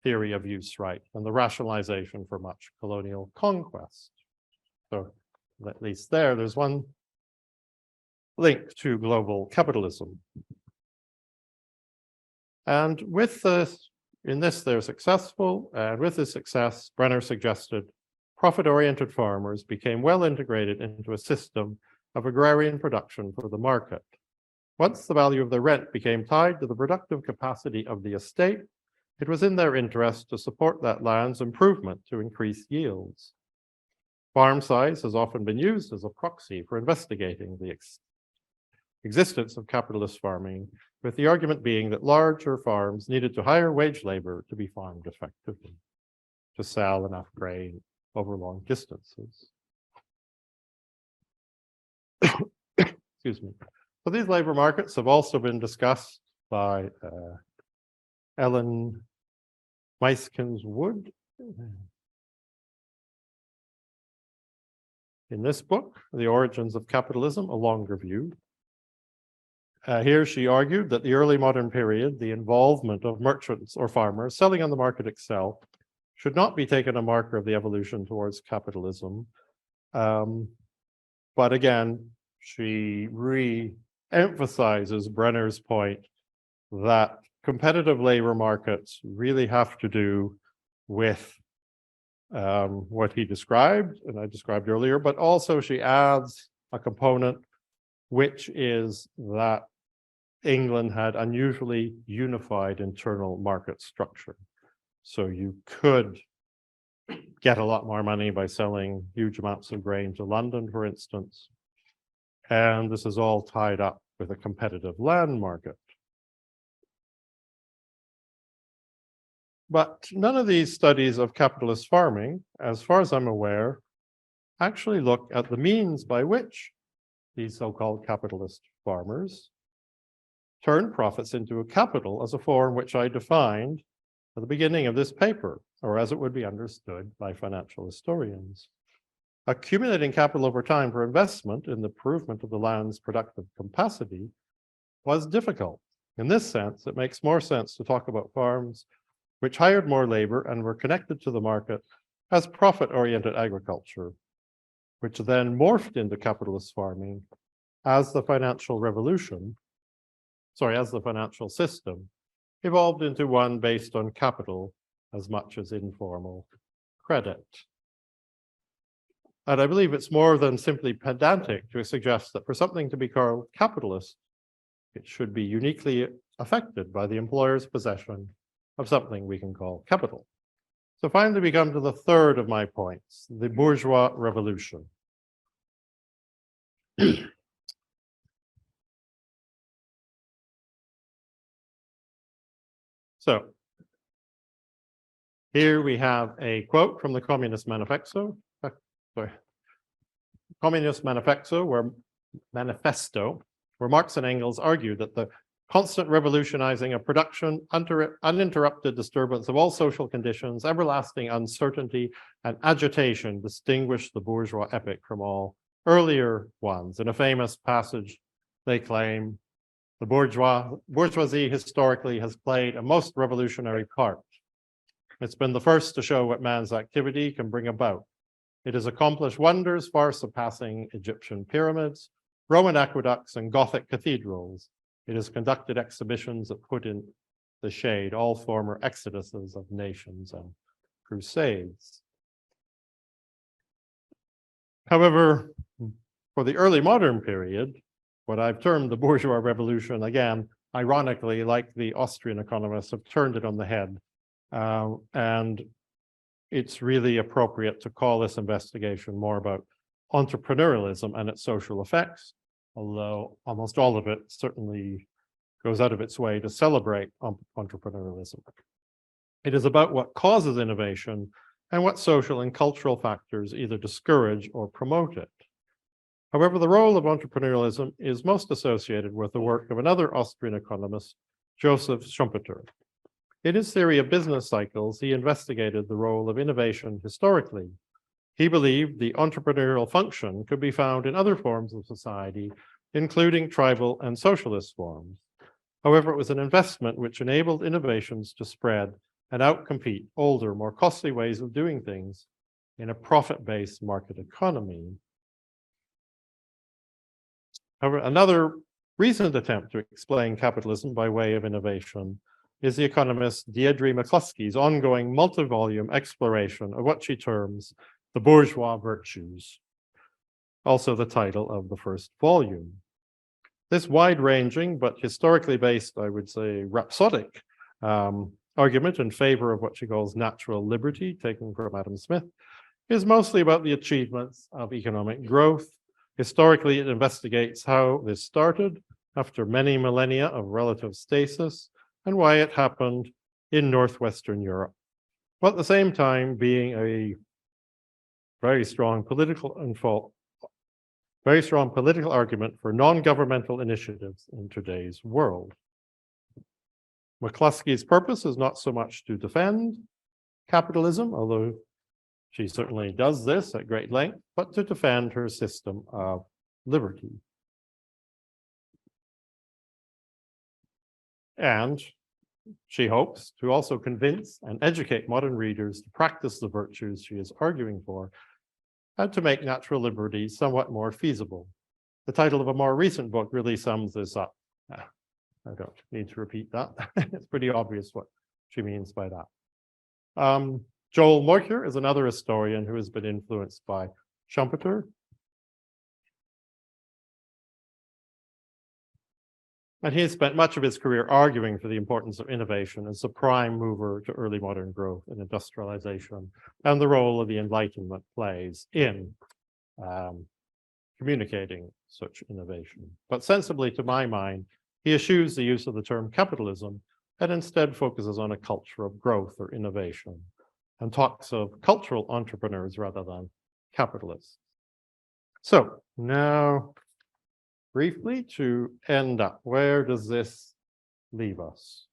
theory of use right and the rationalization for much colonial conquest. So at least there's one link to global capitalism. And with this, in this, they're successful. And with this success, Brenner suggested profit-oriented farmers became well integrated into a system of agrarian production for the market. Once the value of the rent became tied to the productive capacity of the estate, it was in their interest to support that land's improvement to increase yields. Farm size has often been used as a proxy for investigating the existence of capitalist farming, with the argument being that larger farms needed to hire wage labor to be farmed effectively. to sell enough grain over long distances. Excuse me. So these labor markets have also been discussed by Ellen Meiskens-Wood in this book, The Origins of Capitalism, a Longer View. Here she argued that the early modern period, the involvement of merchants or farmers selling on the market itself, should not be taken a marker of the evolution towards capitalism. But again, she re-emphasizes Brenner's point that competitive labor markets really have to do with what he described, and I described earlier, but also she adds a component, which is that England had unusually unified internal market structure. So you could get a lot more money by selling huge amounts of grain to London, for instance. And this is all tied up with a competitive land market. But none of these studies of capitalist farming, as far as I'm aware, actually look at the means by which these so-called capitalist farmers turn profits into a capital as a form which I defined at the beginning of this paper, or as it would be understood by financial historians. Accumulating capital over time for investment in the improvement of the land's productive capacity was difficult. In this sense, it makes more sense to talk about farms which hired more labor and were connected to the market as profit-oriented agriculture, which then morphed into capitalist farming as the financial system evolved into one based on capital as much as informal credit. And I believe it's more than simply pedantic to suggest that for something to be called capitalist, it should be uniquely affected by the employer's possession of something we can call capital. So finally, we come to the third of my points, the bourgeois revolution. So here we have a quote from the Communist Manifesto. Communist Manifesto, where Marx and Engels argued that the constant revolutionizing of production, uninterrupted disturbance of all social conditions, everlasting uncertainty and agitation distinguish the bourgeois epoch from all earlier ones. In a famous passage, they claim the bourgeoisie historically has played a most revolutionary part. It's been the first to show what man's activity can bring about. It has accomplished wonders far surpassing Egyptian pyramids, Roman aqueducts, and Gothic cathedrals. It has conducted exhibitions that put in the shade all former exoduses of nations and crusades. However, for the early modern period, what I've termed the bourgeois revolution, again, ironically, like the Austrian economists, have turned it on the head. And it's really appropriate to call this investigation more about entrepreneurialism and its social effects, although almost all of it certainly goes out of its way to celebrate entrepreneurialism. It is about what causes innovation and what social and cultural factors either discourage or promote it. However, the role of entrepreneurialism is most associated with the work of another Austrian economist, Joseph Schumpeter. In his theory of business cycles, he investigated the role of innovation historically. He believed the entrepreneurial function could be found in other forms of society, including tribal and socialist forms. However, it was an investment which enabled innovations to spread and outcompete older, more costly ways of doing things in a profit-based market economy. However, another recent attempt to explain capitalism by way of innovation is the economist Deirdre McCluskey's ongoing multi-volume exploration of what she terms the bourgeois virtues, also the title of the first volume. This wide-ranging but historically based, I would say, rhapsodic argument in favor of what she calls natural liberty, taken from Adam Smith, is mostly about the achievements of economic growth. Historically, it investigates how this started after many millennia of relative stasis and why it happened in Northwestern Europe but at the same time being a very strong political argument for non-governmental initiatives in today's world. McCluskey's purpose is not so much to defend capitalism, although she certainly does this at great length, but to defend her system of liberty. And she hopes to also convince and educate modern readers to practice the virtues she is arguing for and to make natural liberty somewhat more feasible. The title of a more recent book really sums this up. I don't need to repeat that. It's pretty obvious what she means by that. Joel Moyker is another historian who has been influenced by Schumpeter. And he has spent much of his career arguing for the importance of innovation as the prime mover to early modern growth and industrialization, and the role of the Enlightenment plays in communicating such innovation. But sensibly, to my mind, he eschews the use of the term capitalism and instead focuses on a culture of growth or innovation and talks of cultural entrepreneurs rather than capitalists. So now, briefly, to end up, where does this leave us?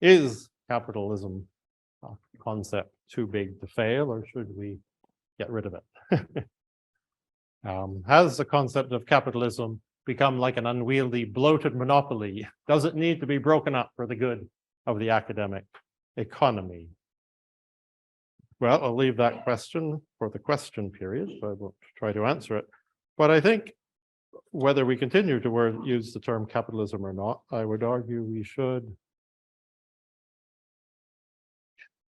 Is capitalism a concept too big to fail, or should we get rid of it? Has the concept of capitalism become like an unwieldy, bloated monopoly? Does it need to be broken up for the good of the academic economy? Well, I'll leave that question for the question period, so I won't try to answer it. But I think whether we continue to use the term capitalism or not, I would argue we should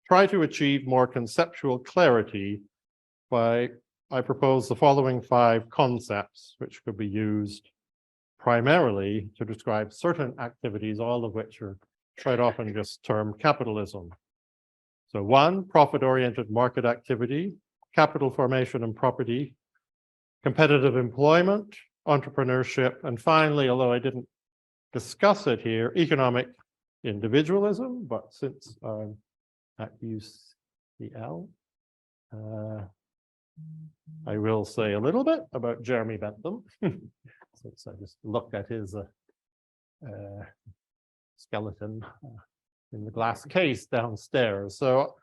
try to achieve more conceptual clarity by, I propose, the following 5 concepts, which could be used primarily to describe certain activities, all of which are quite often just termed capitalism. So 1, profit-oriented market activity, capital formation and property, competitive employment, entrepreneurship, and finally, although I didn't discuss it here, economic individualism, but since I'm at UCL, I will say a little bit about Jeremy Bentham, since I just looked at his skeleton in the glass case downstairs. So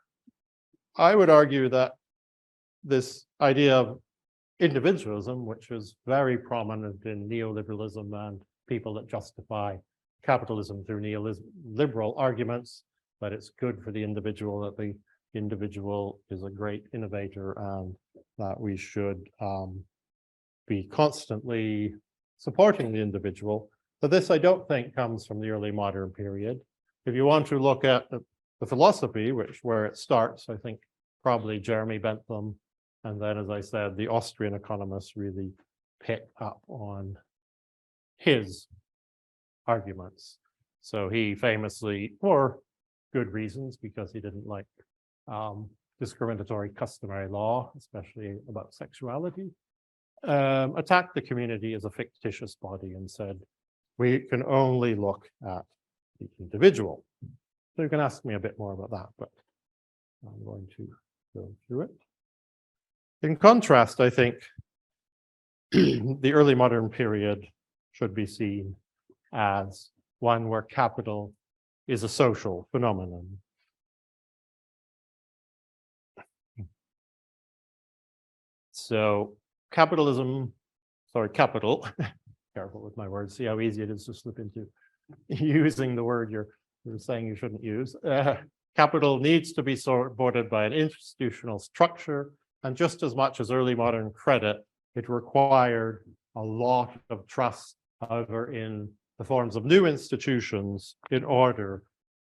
I would argue that this idea of individualism, which is very prominent in neoliberalism and people that justify capitalism through neoliberal arguments, that it's good for the individual, that the individual is a great innovator, and that we should be constantly supporting the individual. But this, I don't think, comes from the early modern period. If you want to look at the philosophy, where it starts, I think probably Jeremy Bentham, and then, as I said, the Austrian economists really picked up on his arguments. So he famously, for good reasons, because he didn't like discriminatory customary law, especially about sexuality, attacked the community as a fictitious body and said, we can only look at the individual. So you can ask me a bit more about that, but I'm going to go through it. In contrast, I think the early modern period should be seen as one where capital is a social phenomenon. So capital, careful with my words, see how easy it is to slip into using the word you're saying you shouldn't use. Capital needs to be supported by an institutional structure, and just as much as early modern credit, it required a lot of trust, however, in the forms of new institutions in order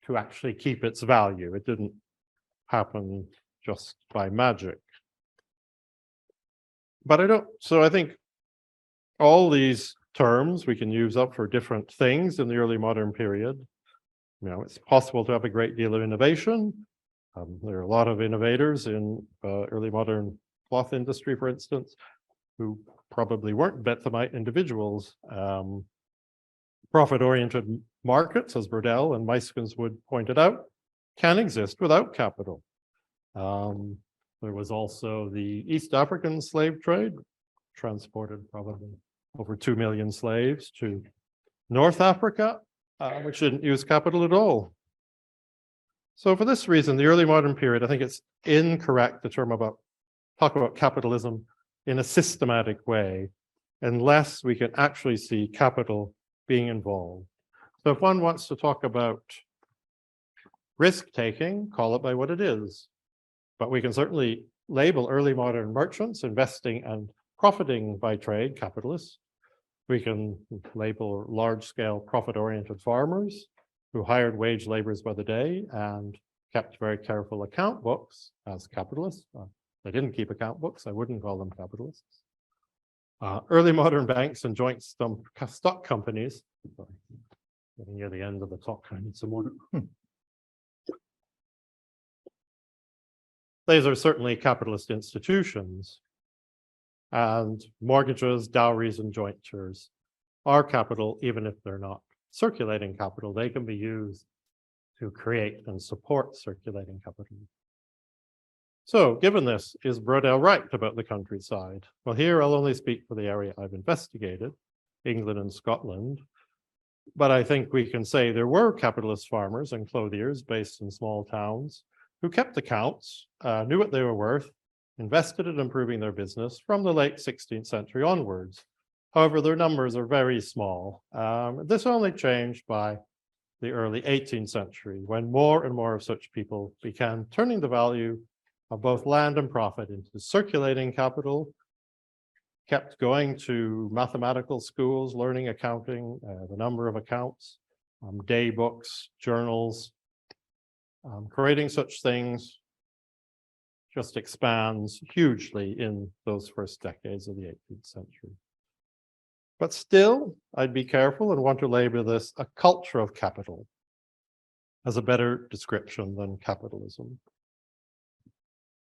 to actually keep its value. It didn't happen just by magic. But I think all these terms we can use up for different things in the early modern period. You know, it's possible to have a great deal of innovation. There are a lot of innovators in early modern cloth industry, for instance, who probably weren't Benthamite individuals. Profit-oriented markets, as Brodel and Meiskenswood pointed out, can exist without capital. There was also the East African slave trade, transported probably over 2 million slaves to North Africa, which didn't use capital at all. So for this reason, the early modern period, I think it's incorrect to talk about capitalism in a systematic way, unless we can actually see capital being involved. So if one wants to talk about risk-taking, call it by what it is. But we can certainly label early modern merchants investing and profiting by trade capitalists. We can label large-scale profit-oriented farmers who hired wage laborers by the day and kept very careful account books as capitalists. They didn't keep account books. I wouldn't call them capitalists. Early modern banks and joint stock companies. Sorry, getting near the end of the talk, I need some more. These are certainly capitalist institutions, and mortgages, dowries, and jointures are capital, even if they're not circulating capital. They can be used to create and support circulating capital. So given this, is Brodel right about the countryside? Well, here I'll only speak for the area I've investigated, England and Scotland. But I think we can say there were capitalist farmers and clothiers based in small towns who kept accounts, knew what they were worth, invested in improving their business from the late 16th century onwards. However, their numbers are very small. This only changed by the early 18th century, when more and more of such people began turning the value of both land and profit into circulating capital, kept going to mathematical schools, learning accounting, the number of accounts, day books, journals, creating such things just expands hugely in those first decades of the 18th century. But still, I'd be careful and want to label this a culture of capital as a better description than capitalism.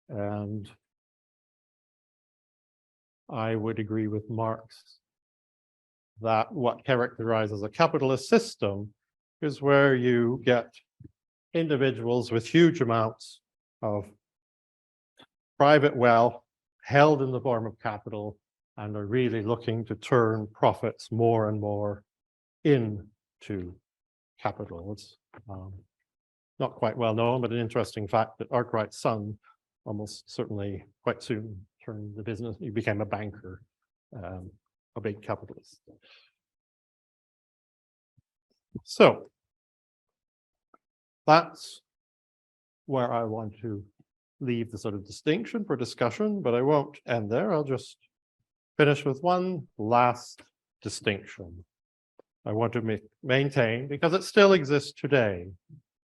And I would agree with Marx that what characterizes a capitalist system is where you get individuals with huge amounts of private wealth held in the form of capital and are really looking to turn profits more and more into capital. It's not quite well known, but an interesting fact that Arkwright's son almost certainly quite soon turned the business, he became a banker, a big capitalist. So that's where I want to leave the sort of distinction for discussion, but I won't end there. I'll just finish with one last distinction I want to maintain because it still exists today,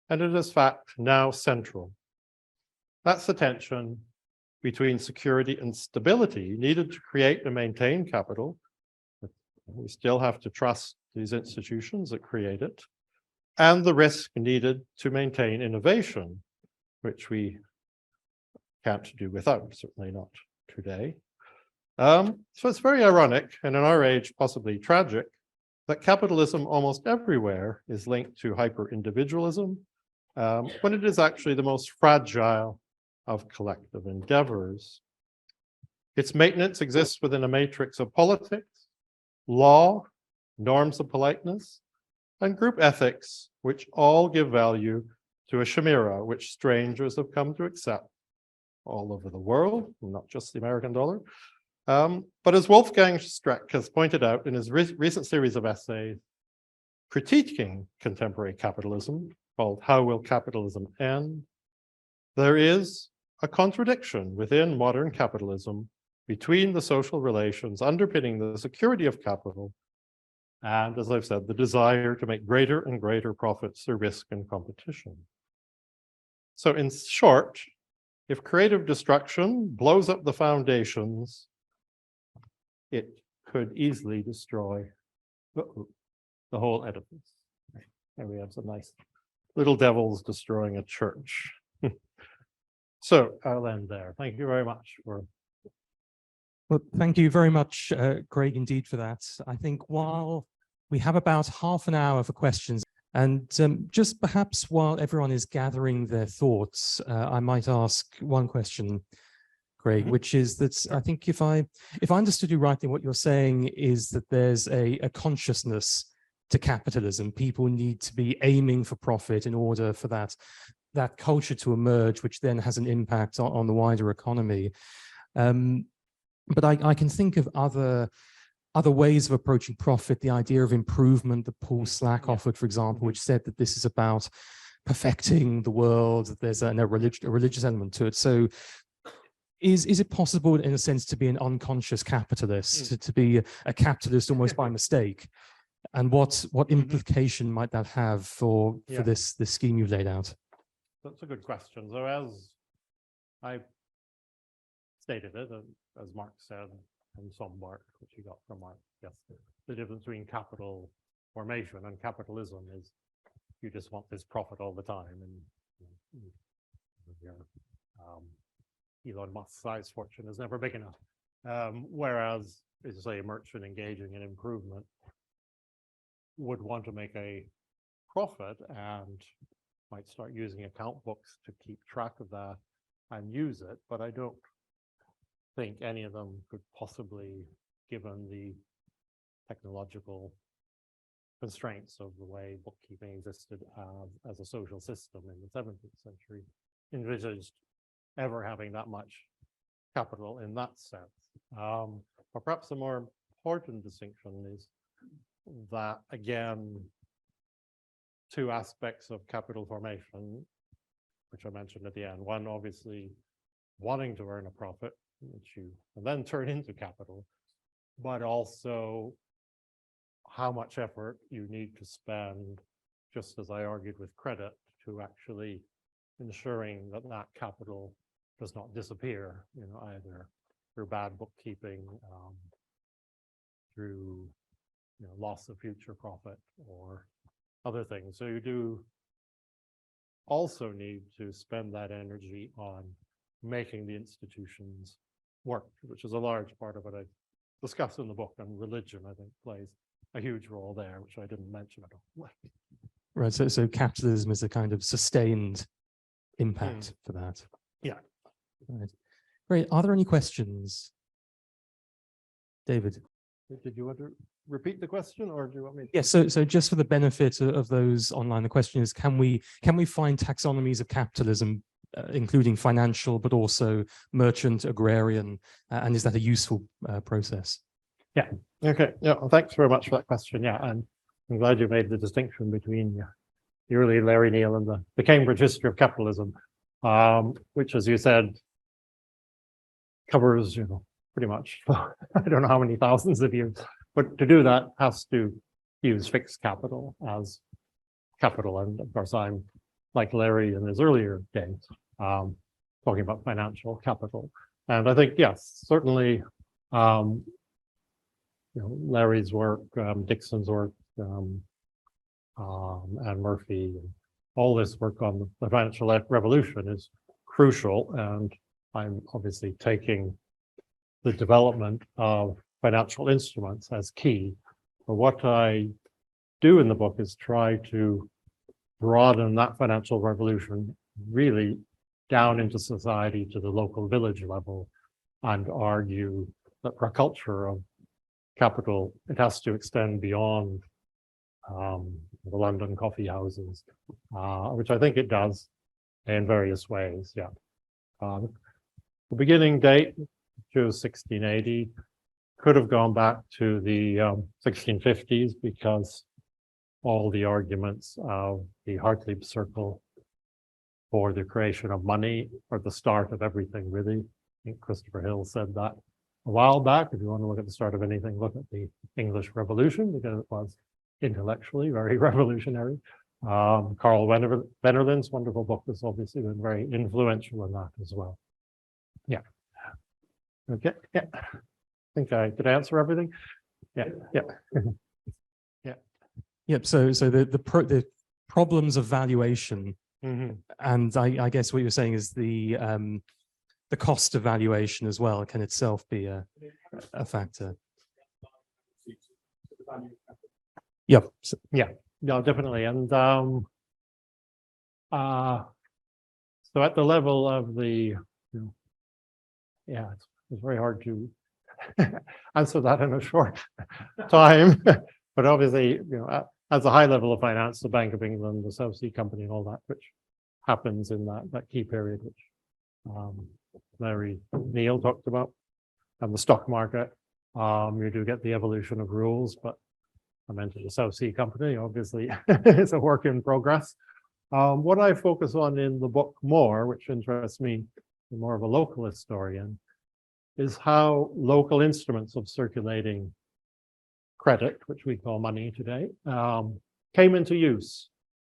and it is in fact now central. That's the tension between security and stability needed to create and maintain capital. We still have to trust these institutions that create it, and the risk needed to maintain innovation, which we can't do without, certainly not today. So it's very ironic, and in our age, possibly tragic, that capitalism almost everywhere is linked to hyper-individualism, when it is actually the most fragile of collective endeavors. Its maintenance exists within a matrix of politics, law, norms of politeness, and group ethics, which all give value to a chimera which strangers have come to accept all over the world, not just the American dollar. But as Wolfgang Streeck has pointed out in his recent series of essays critiquing contemporary capitalism, called How Will Capitalism End?, there is a contradiction within modern capitalism between the social relations underpinning the security of capital and, as I've said, the desire to make greater and greater profits through risk and competition. So in short, if creative destruction blows up the foundations, it could easily destroy the whole edifice. And we have some nice little devils destroying a church. So I'll end there. Thank you very much for. Well, thank you very much, Craig, indeed, for that. I think while we have about half an hour for questions, And just perhaps while everyone is gathering their thoughts, I might ask one question, Craig, which is that I think if I understood you rightly, what you're saying is that there's a consciousness to capitalism. People need to be aiming for profit in order for that culture to emerge, which then has an impact on the wider economy. But I can think of other ways of approaching profit, the idea of improvement that Paul Slack offered, for example, which said that this is about perfecting the world, that there's a religious element to it. So is it possible, in a sense, to be an unconscious capitalist, to be a capitalist almost by mistake? And what implication might that have for this scheme you've laid out? That's a good question. So as I stated it, as Mark said, and some Mark, which he got from Mark, yes, the difference between capital formation and capitalism is you just want this profit all the time, and Elon Musk's size fortune is never big enough. Whereas, as you say, a merchant engaging in improvement would want to make a profit and might start using account books to keep track of that and use it, but I don't think any of them could possibly, given the technological constraints of the way bookkeeping existed as a social system in the 17th century, envisaged ever having that much capital in that sense. But perhaps a more important distinction is that, again, two aspects of capital formation, which I mentioned at the end. One, obviously, wanting to earn a profit, which you can then turn into capital, but also how much effort you need to spend, just as I argued with credit, to actually ensuring that that capital does not disappear, either through bad bookkeeping, through loss of future profit or other things. So you do also need to spend that energy on making the institutions work, which is a large part of what I discuss in the book, and religion, I think, plays a huge role there, which I didn't mention at all. Right, so capitalism is a kind of sustained impact for that. Yeah. Right. Great. Are there any questions? David? Did you want to repeat the question, or do you want me to? Yes, so just for the benefit of those online, the question is, can we find taxonomies of capitalism, including financial, but also merchant, agrarian, and is that a useful process? Yeah. Okay. Yeah. Well, thanks very much for that question. Yeah, and I'm glad you made the distinction between the early Larry Neale and the Cambridge History of Capitalism, which, as you said, covers pretty much I don't know how many thousands of years, but to do that has to use fixed capital as capital, and of course I'm like Larry in his earlier days, talking about financial capital. And I think, yes, certainly, Larry's work, Dixon's work, and Murphy, and all this work on the financial revolution is crucial. And I'm obviously taking the development of financial instruments as key. But what I do in the book is try to broaden that financial revolution really down into society, to the local village level, and argue that for a culture of capital, it has to extend beyond the London coffee houses, which I think it does in various ways. Yeah. The beginning date, which was 1680, could have gone back to the 1650s, because all the arguments of the Hartley Circle for the creation of money are the start of everything, really. I think Christopher Hill said that a while back. If you want to look at the start of anything, look at the English Revolution, because it was intellectually very revolutionary. Carl Wennerlin's wonderful book has obviously been very influential in that as well. Yeah. Okay. Yeah. I think I did answer everything. Yeah. Yeah. Yeah. Yep. So the problems of valuation, and I guess what you're saying is the cost of valuation as well can itself be a factor. Yep. Yeah. Yeah, definitely. And so at the level of the, yeah, it's very hard to answer that in a short time. But obviously, at the high level of finance, the Bank of England, the South Sea Company, and all that, which happens in that key period, which Larry Neale talked about, and the stock market. You do get the evolution of rules, but I mentioned the South Sea Company, obviously, it's a work in progress. What I focus on in the book more, which interests me, more of a local historian, is how local instruments of circulating credit, which we call money today, came into use.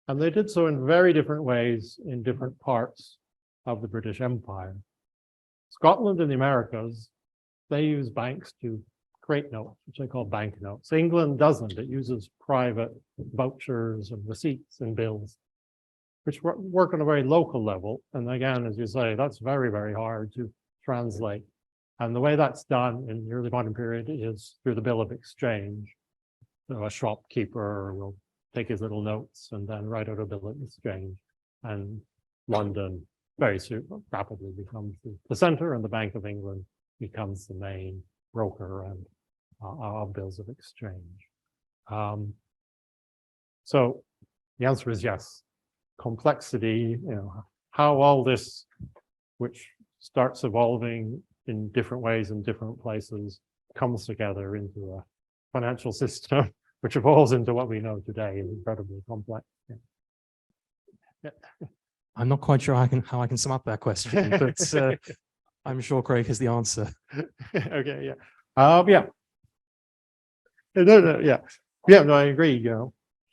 And they did so in very different ways in different parts of the British Empire. Scotland and the Americas, they use banks to create notes, which they call banknotes. England doesn't. It uses private vouchers and receipts and bills, which work on a very local level. And again, as you say, that's very, very hard to translate. And the way that's done in the early modern period is through the bill of exchange. So a shopkeeper will take his little notes and then write out a bill of exchange. And London very soon, rapidly becomes the center, and the Bank of England becomes the main broker and of bills of exchange. So the answer is yes. Complexity, how all this, which starts evolving in different ways in different places, comes together into a financial system, which evolves into what we know today, is incredibly complex. Yeah. I'm not quite sure how I can sum up that question, but I'm sure Craig has the answer. Okay, yeah. Yeah. No, yeah. Yeah, no, I agree.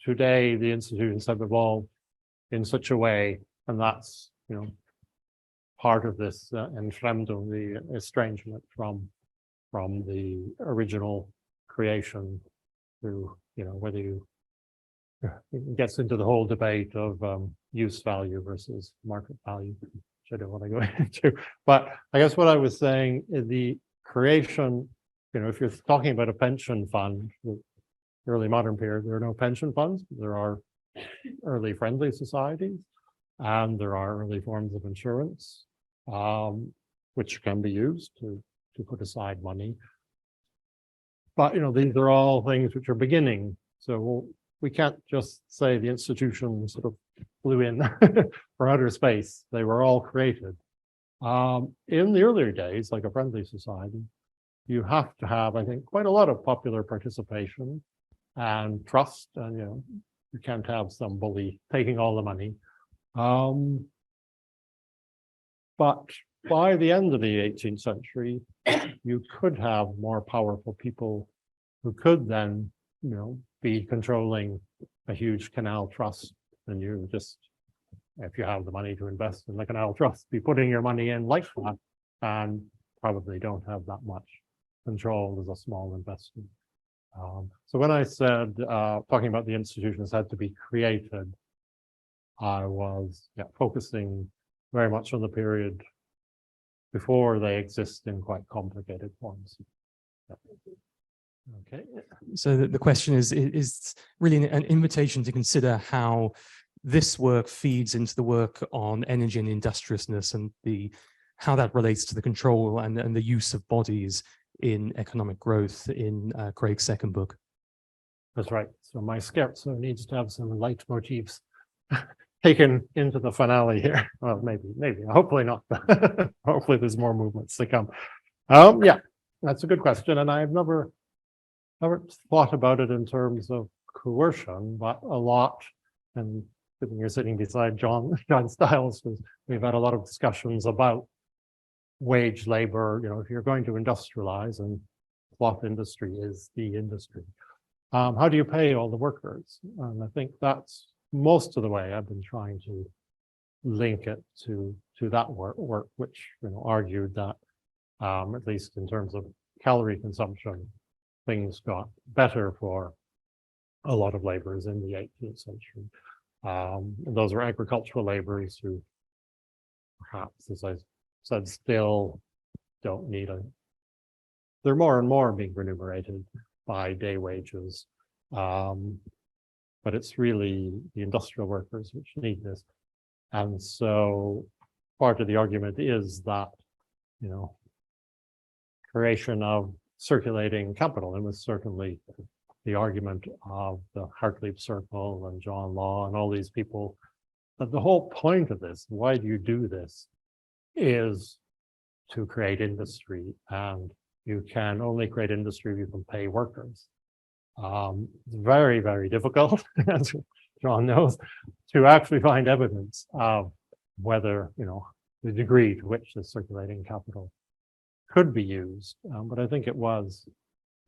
Today the institutions have evolved in such a way, and that's, part of this Entfremdung, the estrangement from the original creation through, whether it gets into the whole debate of use value versus market value, which I don't want to go into. But I guess what I was saying is the creation, if you're talking about a pension fund, the early modern period, there are no pension funds. There are early friendly societies, and there are early forms of insurance, which can be used to put aside money. But, these are all things which are beginning. So we can't just say the institution sort of flew in from outer space. They were all created. In the earlier days, like a friendly society, you have to have, I think, quite a lot of popular participation and trust. And, you can't have some bully taking all the money. But by the end of the 18th century, you could have more powerful people who could then, be controlling a huge canal trust, and you just, if you have the money to invest in the canal trust, be putting your money in like that, and probably don't have that much control as a small investment. So when I said talking about the institutions had to be created, I was focusing very much on the period before they exist in quite complicated forms. Okay. So the question is really an invitation to consider how this work feeds into the work on energy and industriousness, and how that relates to the control and the use of bodies in economic growth in Craig's second book. That's right. So my scherzo needs to have some leitmotifs taken into the finale here. Well, maybe, hopefully not. Hopefully there's more movements to come. Yeah, that's a good question. And I've never thought about it in terms of coercion, but a lot, and you're sitting beside John Stiles, because we've had a lot of discussions about wage labor. If you're going to industrialize, and cloth industry is the industry, how do you pay all the workers? And I think that's most of the way I've been trying to link it to that work, which argued that at least in terms of calorie consumption, things got better for a lot of laborers in the 18th century. Those were agricultural laborers who perhaps, as I said, still don't need they're more and more being remunerated by day wages. but it's really the industrial workers which need this. And so part of the argument is that, you know, creation of circulating capital, and was certainly the argument of the Hartleib Circle and John Law and all these people, that the whole point of this, why do you do this, is to create industry, and you can only create industry if you can pay workers. It's very, very difficult, as John knows, to actually find evidence of whether, you know, the degree to which the circulating capital could be used. But I think it was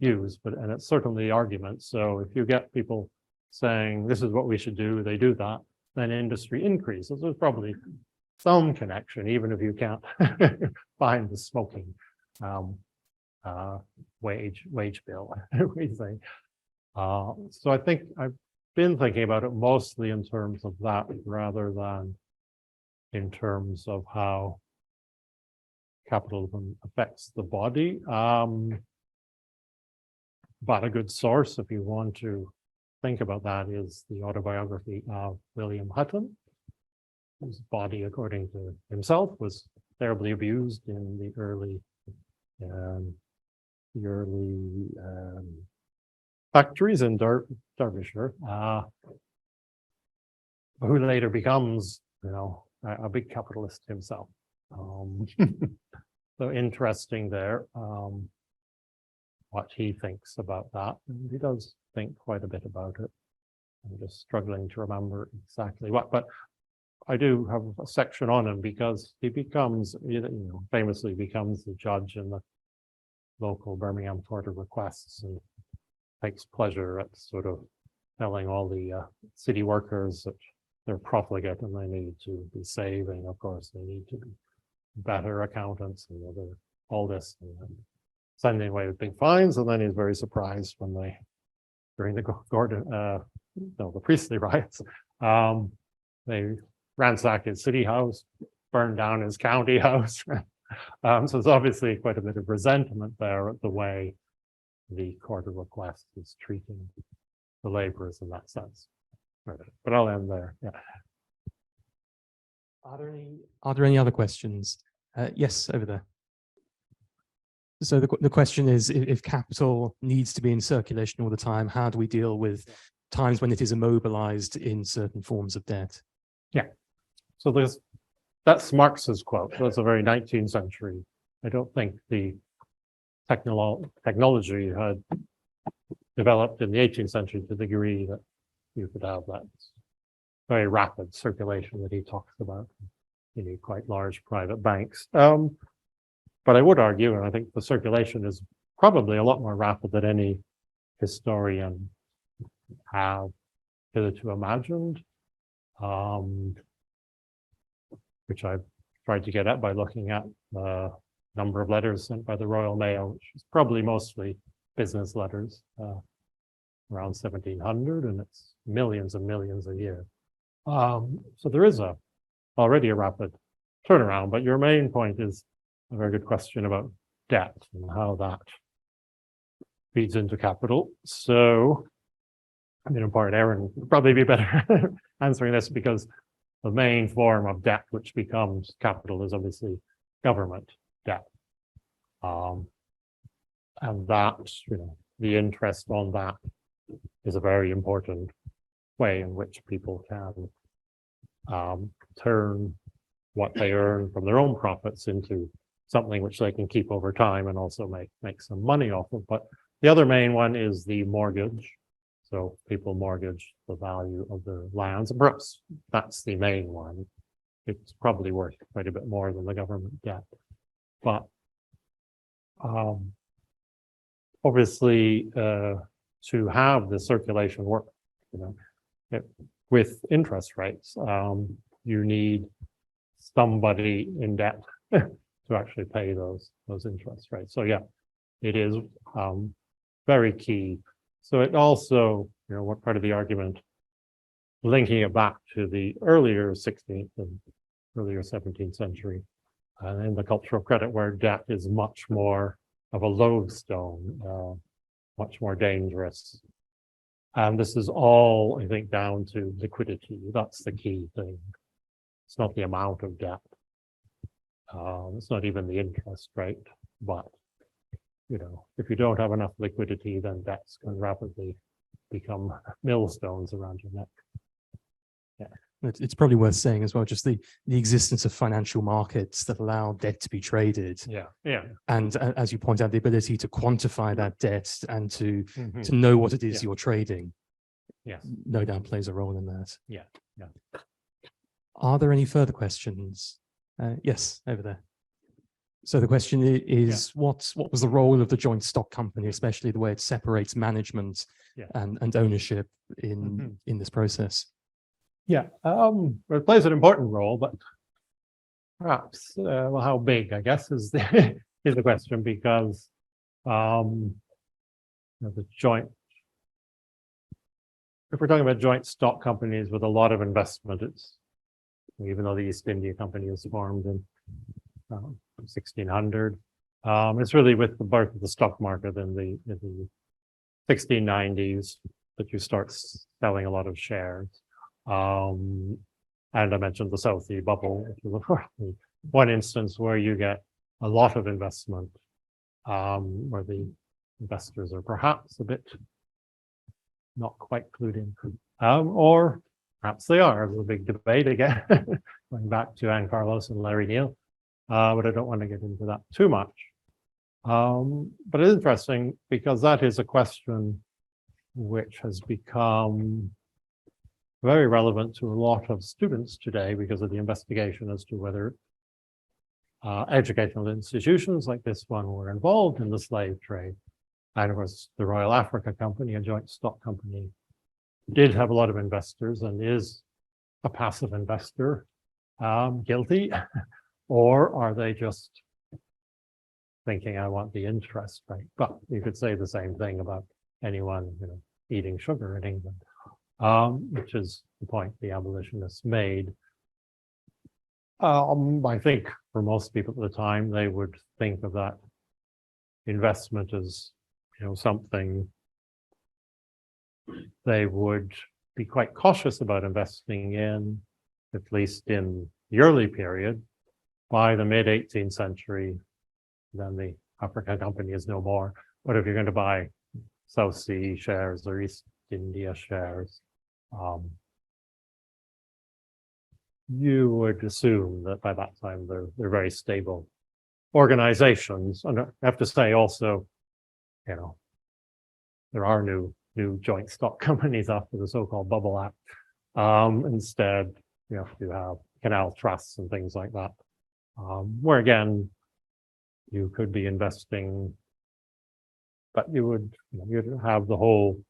used, and it's certainly the argument. So if you get people saying this is what we should do, they do that, then industry increases. There's probably some connection, even if you can't find the smoking wage bill, we say. So I think I've been thinking about it mostly in terms of that, rather than in terms of how capitalism affects the body. But a good source, if you want to think about that, is the autobiography of William Hutton, whose body, according to himself, was terribly abused in the early factories in Derbyshire, who later becomes, you know, a big capitalist himself. So interesting there, what he thinks about that. And he does think quite a bit about it. I'm just struggling to remember exactly what, but I do have a section on him because he becomes, you know, famously becomes the judge in the local Birmingham Court of Requests, and takes pleasure at sort of telling all the city workers that they're profligate and they need to be saving. Of course, they need to be better accountants and all this, and sending away with big fines. And then he's very surprised when they, during the the priestly riots, they ransack his city house, burn down his county house. So there's obviously quite a bit of resentment there at the way the Court of Request is treating the laborers in that sense. But I'll end there. Yeah. Are there any other questions? Yes, over there. So the question is, if capital needs to be in circulation all the time, how do we deal with times when it is immobilized in certain forms of debt? Yeah. So that's Marx's quote. That's a very 19th century. I don't think the technology had developed in the 18th century to the degree that you could have that very rapid circulation that he talks about. You need quite large private banks. But I would argue, and I think the circulation is probably a lot more rapid than any historian have hitherto imagined, which I've tried to get at by looking at the number of letters sent by the Royal Mail, which is probably mostly business letters, around 1700, and it's millions and millions a year. So there is already a rapid turnaround, but your main point is a very good question about debt and how that feeds into capital. So, I mean, in part, Aaron would probably be better answering this, because the main form of debt which becomes capital is obviously government debt. And that, you know, the interest on that is a very important way in which people can turn what they earn from their own profits into something which they can keep over time and also make some money off of. But the other main one is the mortgage. So people mortgage the value of their lands. And perhaps that's the main one. It's probably worth quite a bit more than the government debt. But obviously, to have the circulation work, you know, with interest rates, you need somebody in debt to actually pay those interest rates. So yeah, it is very key. So it also, you know, what part of the argument, linking it back to the earlier 16th and earlier 17th century, in the culture of credit, where debt is much more of a lodestone, much more dangerous, And this is all, I think, down to liquidity. That's the key thing. It's not the amount of debt. It's not even the interest rate, but if you don't have enough liquidity, then debts can rapidly become millstones around your neck. It's probably worth saying as well, just the existence of financial markets that allow debt to be traded. Yeah. And as you point out, the ability to quantify that debt and to Mhm. know what it is you're trading. Yes. No doubt plays a role in that. Yeah. Are there any further questions? Yes, over there. So the question is, what was the role of the joint stock company, especially the way it separates management and ownership in this process? Yeah, it plays an important role, but perhaps, well, how big, I guess, is the is the question, because the joint, if we're talking about joint stock companies with a lot of investment, it's, even though the East India Company was formed in 1600, it's really with the birth of the stock market in the 1690s that you start selling a lot of shares. And I mentioned the South Sea bubble, which is one instance where you get a lot of investment, where the investors are perhaps a bit not quite clued in, or perhaps they are. There's a big debate again, going back to Anne Carlos and Larry Neal, but I don't want to get into that too much. But it's interesting because that is a question which has become very relevant to a lot of students today because of the investigation as to whether educational institutions like this one were involved in the slave trade. And of course, the Royal Africa Company, a joint stock company, did have a lot of investors and is a passive investor guilty? Or are they just thinking, I want the interest rate? But you could say the same thing about anyone eating sugar in England. Which is the point the abolitionists made. I think for most people at the time, they would think of that investment as, something they would be quite cautious about investing in, at least in the early period. By the mid-18th century, then the Africa Company is no more. But if you're going to buy South Sea shares or East India shares, you would assume that by that time they're very stable organizations. And I have to say also, there are new joint stock companies after the so-called Bubble Act. Instead, you have canal trusts and things like that, where again, you could be investing, but you'd have the whole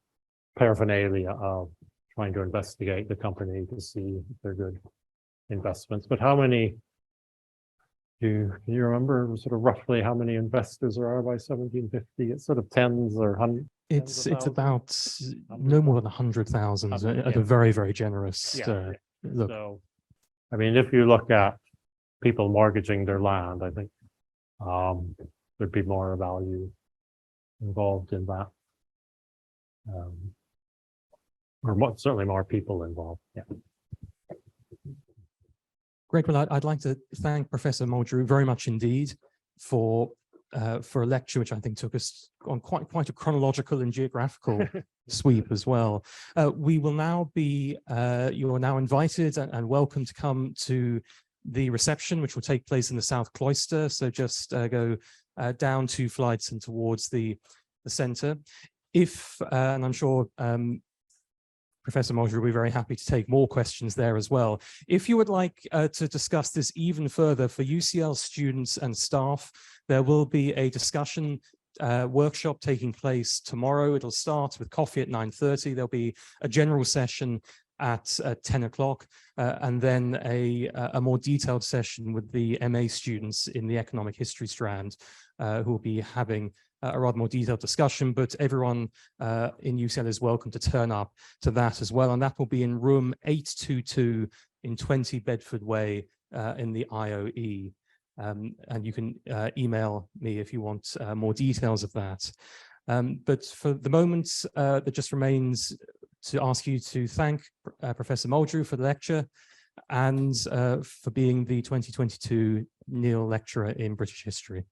paraphernalia of trying to investigate the company to see if they're good investments. But how many, can you remember sort of roughly how many investors there are by 1750? It's sort of tens or hundreds. It's about no more than 100,000 at a very, very generous look. So, I mean, if you look at people mortgaging their land, I think there'd be more value involved in that. Or certainly more people involved. Yeah. Great. Well, I'd like to thank Professor Muldrew very much indeed for a lecture which I think took us on quite a chronological and geographical sweep as well. We will now be, you are now invited and welcome to come to the reception, which will take place in the South Cloister. So just go down 2 flights and towards the center. And I'm sure Professor Muldrew will be very happy to take more questions there as well. If you would like to discuss this even further for UCL students and staff, there will be a discussion workshop taking place tomorrow. It'll start with coffee at 9:30. There'll be a general session at 10 o'clock, and then a more detailed session with the MA students in the economic history strand, who will be having a rather more detailed discussion, but everyone in UCL is welcome to turn up to that as well. And that will be in room 822 in 20 Bedford Way in the IOE. And you can email me if you want more details of that. But for the moment, there just remains to ask you to thank Professor Muldrew for the lecture and for being the 2022 Neale Lecturer in British History.